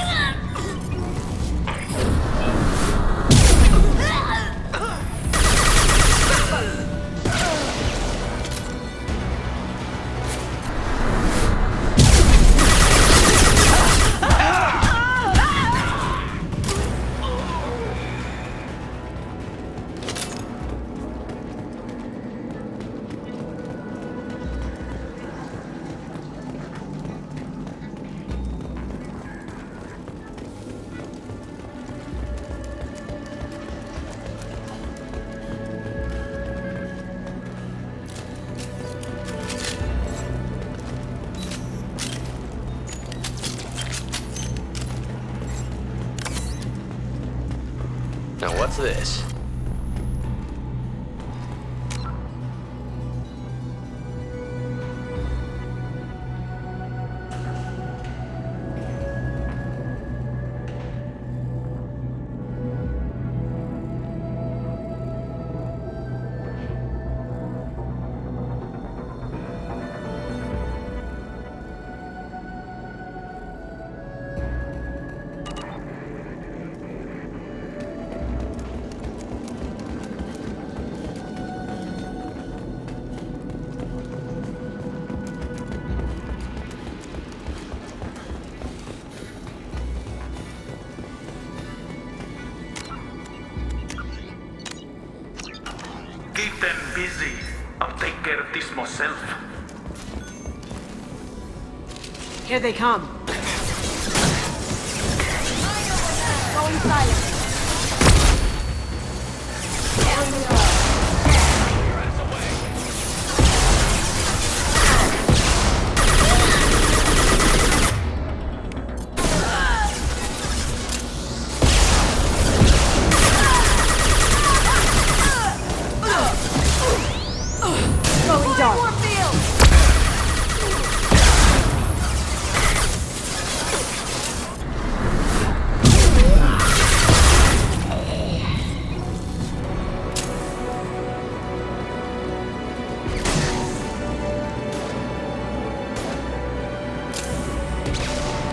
Now what's this? Here they come. Going silent. Going dark.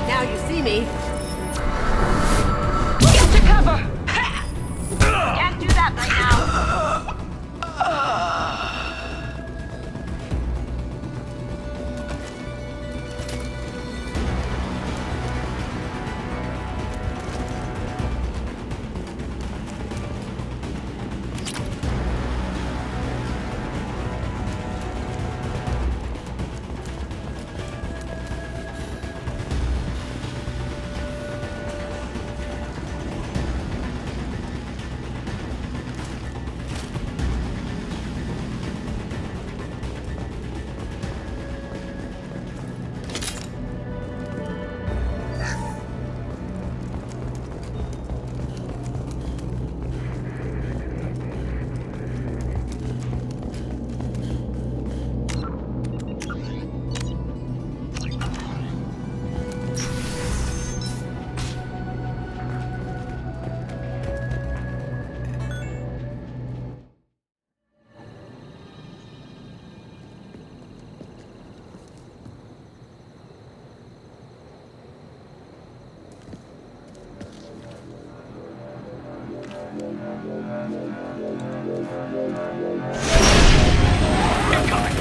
Now you see me. Get to cover! Can't do that right now.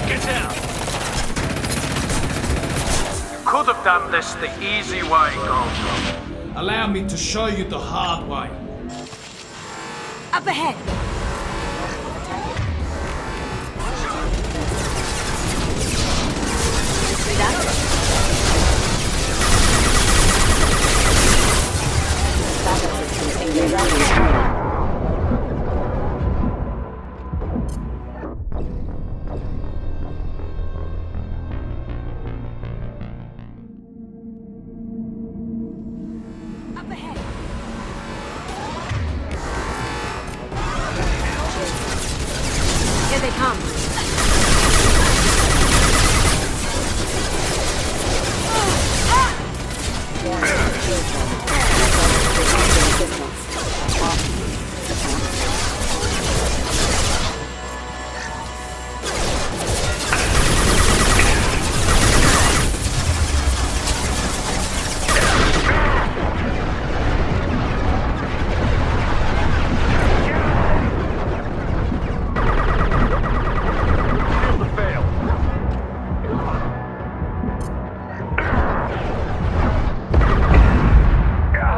Get down! Could have done this the easy way, Gold. Allow me to show you the hard way. Up ahead. See that? Up ahead. Here they come.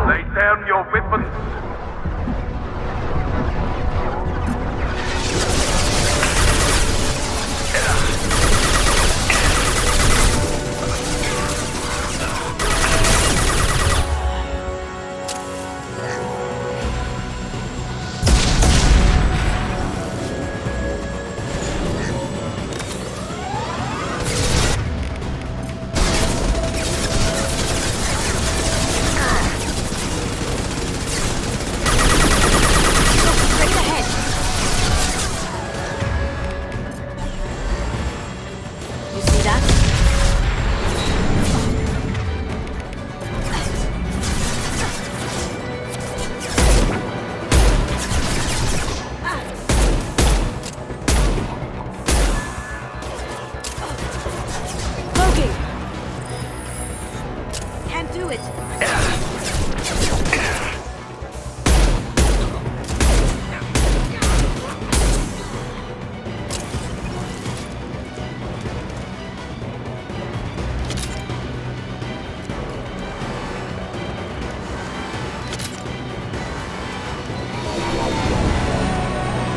Lay down your weapons. Straight ahead. You see that? Loki! Can't do it.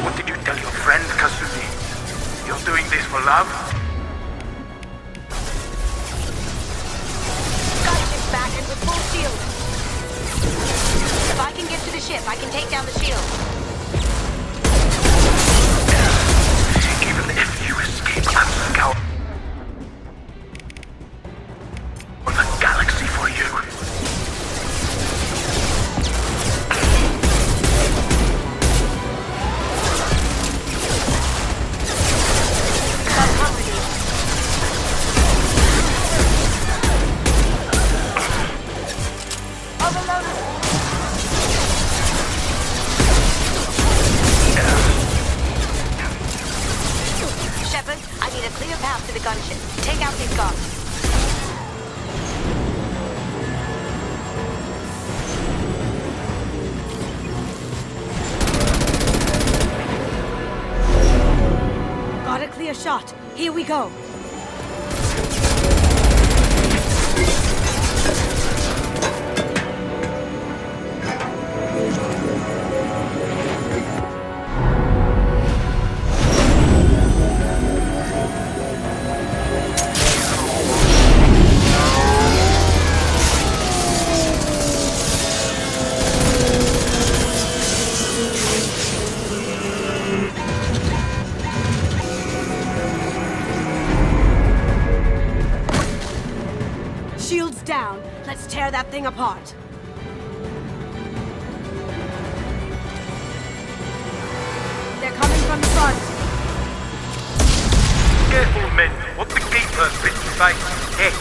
What did you tell your friend, Kasumi? You're doing this for love? I can take down the shield. Even if you escape, I'm scout for the galaxy for you. Shepard, I need a clear path to the gunship. Take out these guards. Got a clear shot. Here we go. Shields down. Let's tear that thing apart. They're coming from the front. Careful, men. What the gatekeeper's been saying. Heck.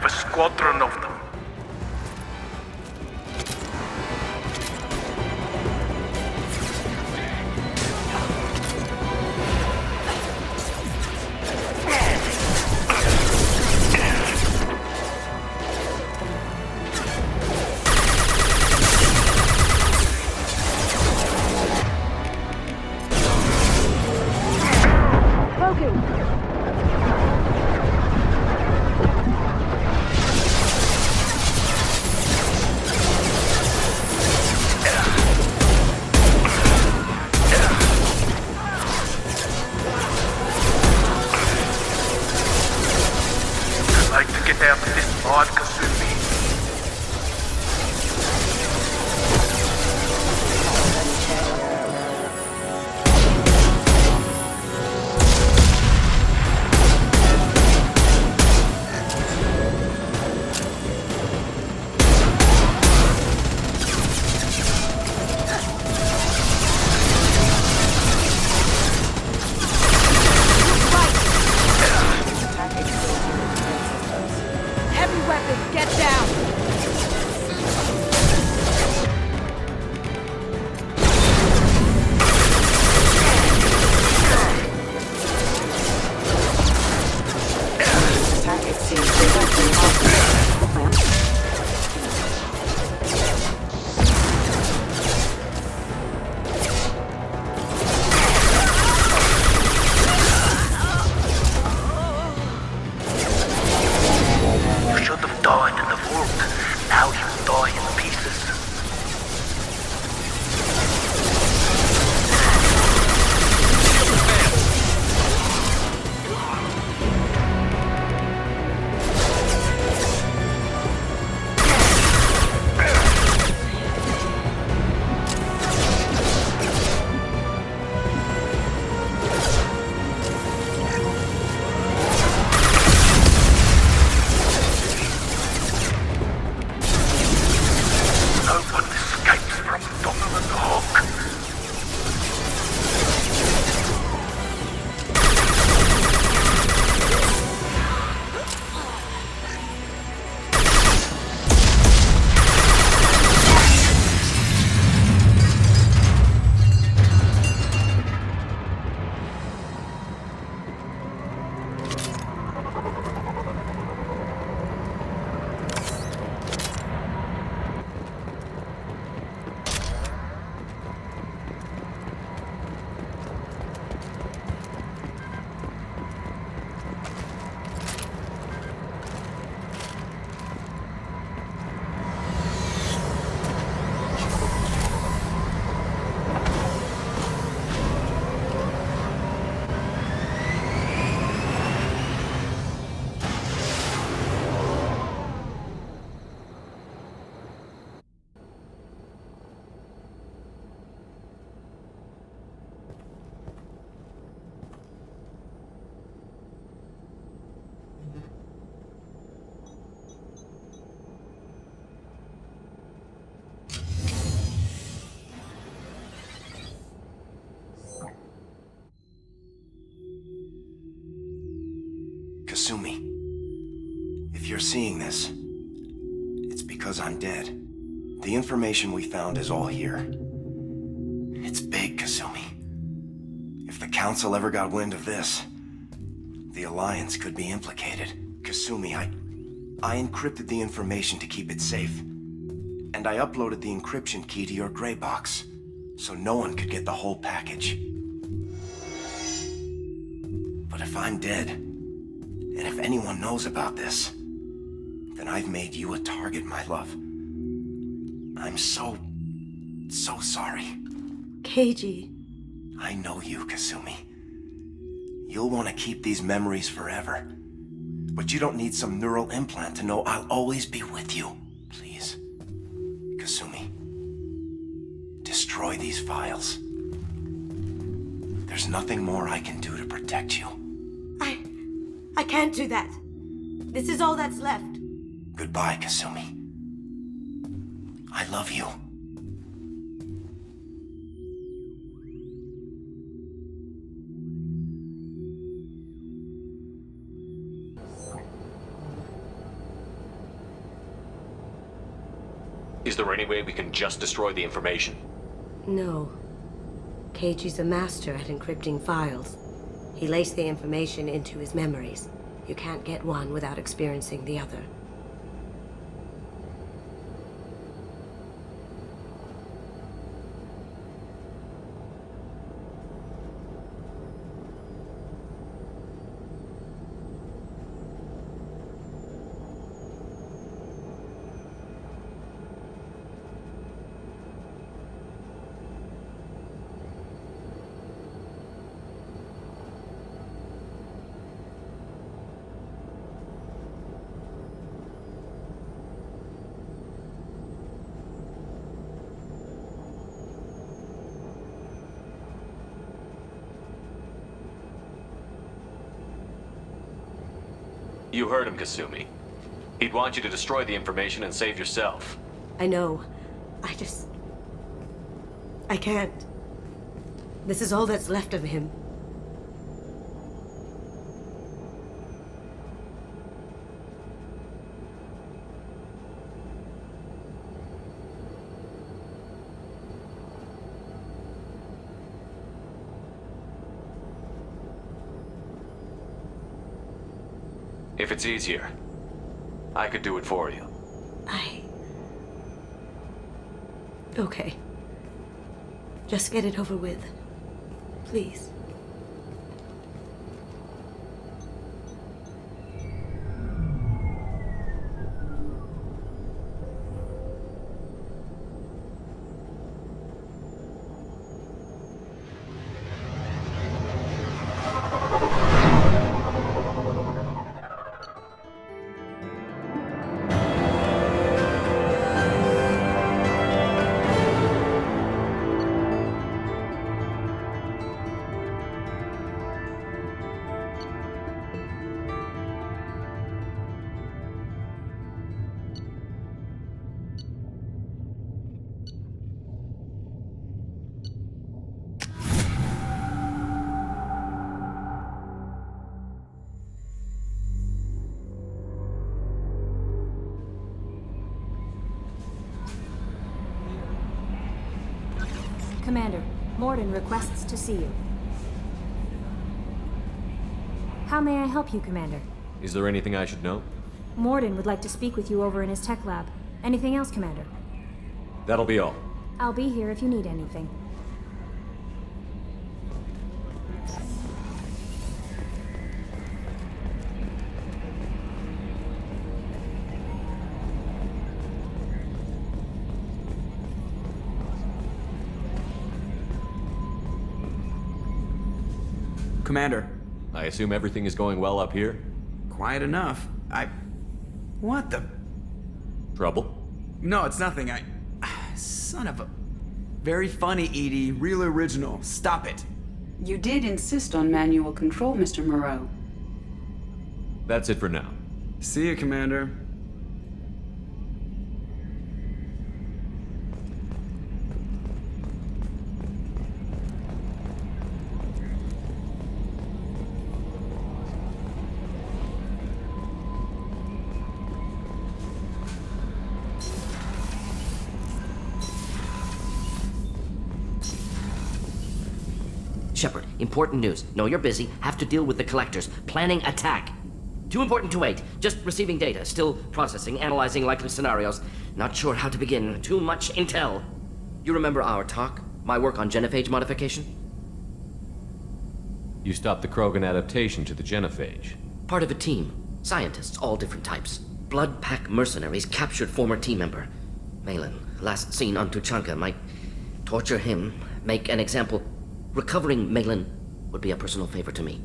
Squadron of them. I'd like to get out of this mod, Kasumi. Heavy weapons, get down! You should have died in the vault. Now you die in pieces. If you're seeing this, it's because I'm dead. The information we found is all here. It's big, Kasumi. If the Council ever got wind of this, the Alliance could be implicated. Kasumi, I encrypted the information to keep it safe. And I uploaded the encryption key to your gray box, so no one could get the whole package. But if I'm dead, and if anyone knows about this, then I've made you a target, my love. I'm so sorry. Keiji. I know you, Kasumi. You'll want to keep these memories forever. But you don't need some neural implant to know I'll always be with you. Please. Kasumi. Destroy these files. There's nothing more I can do to protect you. I can't do that. This is all that's left. Goodbye, Kasumi. I love you. Is there any way we can just destroy the information? No. Keiji's a master at encrypting files. He laced the information into his memories. You can't get one without experiencing the other. You heard him, Kasumi. He'd want you to destroy the information and save yourself. I know. I can't. This is all that's left of him. If it's easier, I could do it for you. Okay. Just get it over with. Please. Commander, Morden requests to see you. How may I help you, Commander? Is there anything I should know? Morden would like to speak with you over in his tech lab. Anything else, Commander? That'll be all. I'll be here if you need anything. Commander. I assume everything is going well up here? Quiet enough. What the? Trouble? No, it's nothing. Son of a... Very funny, Edie. Real original. Stop it. You did insist on manual control, Mr. Moreau. That's it for now. See you, Commander. Shepard, important news. Know you're busy. Have to deal with the collectors. Planning attack. Too important to wait. Just receiving data. Still processing, analyzing likely scenarios. Not sure how to begin. Too much intel. You remember our talk? My work on genophage modification? You stopped the Krogan adaptation to the genophage. Part of a team. Scientists, all different types. Blood Pack mercenaries captured former team member. Malin, last seen on Tuchanka, might torture him, make an example. Recovering Malin would be a personal favor to me.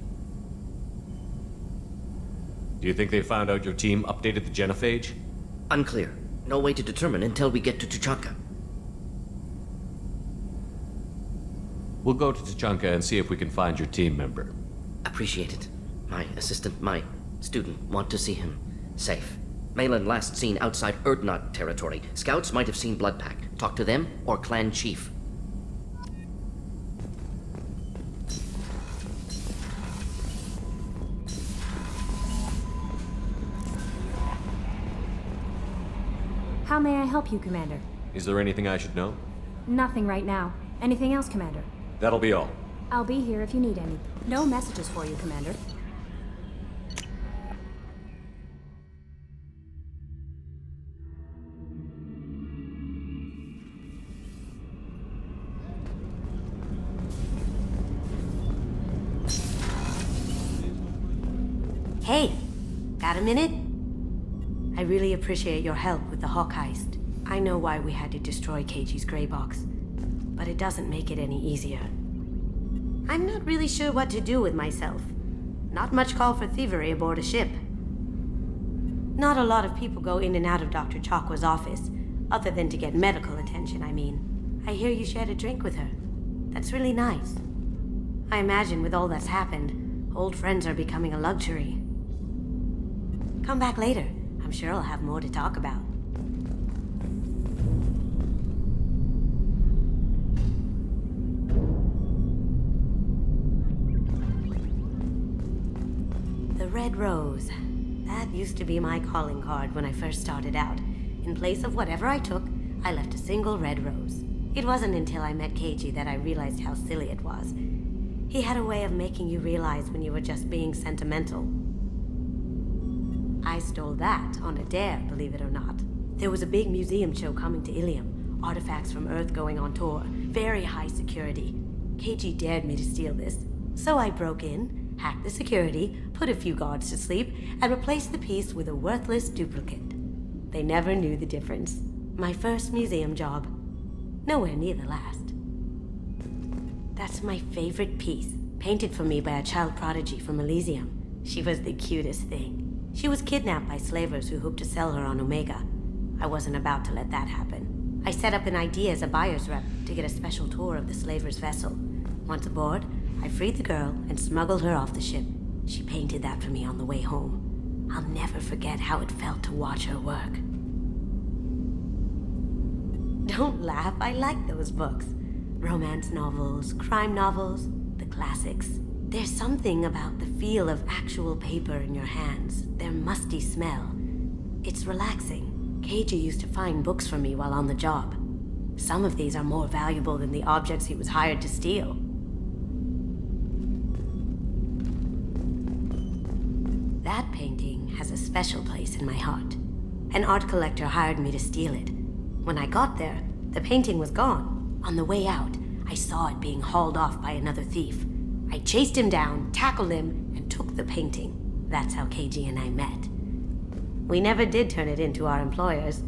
Do you think they found out your team updated the genophage? Unclear. No way to determine until we get to Tuchanka. We'll go to Tuchanka and see if we can find your team member. Appreciate it. My assistant, my student, want to see him safe. Malin last seen outside Erdnot territory. Scouts might have seen Blood Pack. Talk to them or clan chief. How may I help you, Commander? Is there anything I should know? Nothing right now. Anything else, Commander? That'll be all. I'll be here if you need any. No messages for you, Commander. Hey, got a minute? I really appreciate your help with the Hawk heist. I know why we had to destroy KG's gray box, but it doesn't make it any easier. I'm not really sure what to do with myself. Not much call for thievery aboard a ship. Not a lot of people go in and out of Dr. Chakwa's office, other than to get medical attention, I mean. I hear you shared a drink with her. That's really nice. I imagine with all that's happened, old friends are becoming a luxury. Come back later. I'm sure I'll have more to talk about. The Red Rose. That used to be my calling card when I first started out. In place of whatever I took, I left a single red rose. It wasn't until I met KG that I realized how silly it was. He had a way of making you realize when you were just being sentimental. I stole that on a dare, believe it or not. There was a big museum show coming to Ilium. Artifacts from Earth going on tour. Very high security. KG dared me to steal this. So I broke in, hacked the security, put a few guards to sleep, and replaced the piece with a worthless duplicate. They never knew the difference. My first museum job. Nowhere near the last. That's my favorite piece. Painted for me by a child prodigy from Elysium. She was the cutest thing. She was kidnapped by slavers who hoped to sell her on Omega. I wasn't about to let that happen. I set up an idea as a buyer's rep to get a special tour of the slaver's vessel. Once aboard, I freed the girl and smuggled her off the ship. She painted that for me on the way home. I'll never forget how it felt to watch her work. Don't laugh, I like those books. Romance novels, crime novels, the classics. There's something about the feel of actual paper in your hands, their musty smell. It's relaxing. KG used to find books for me while on the job. Some of these are more valuable than the objects he was hired to steal. That painting has a special place in my heart. An art collector hired me to steal it. When I got there, the painting was gone. On the way out, I saw it being hauled off by another thief. I chased him down, tackled him, and took the painting. That's how KG and I met. We never did turn it into our employers.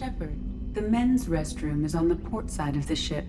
Shepard, the men's restroom is on the port side of the ship.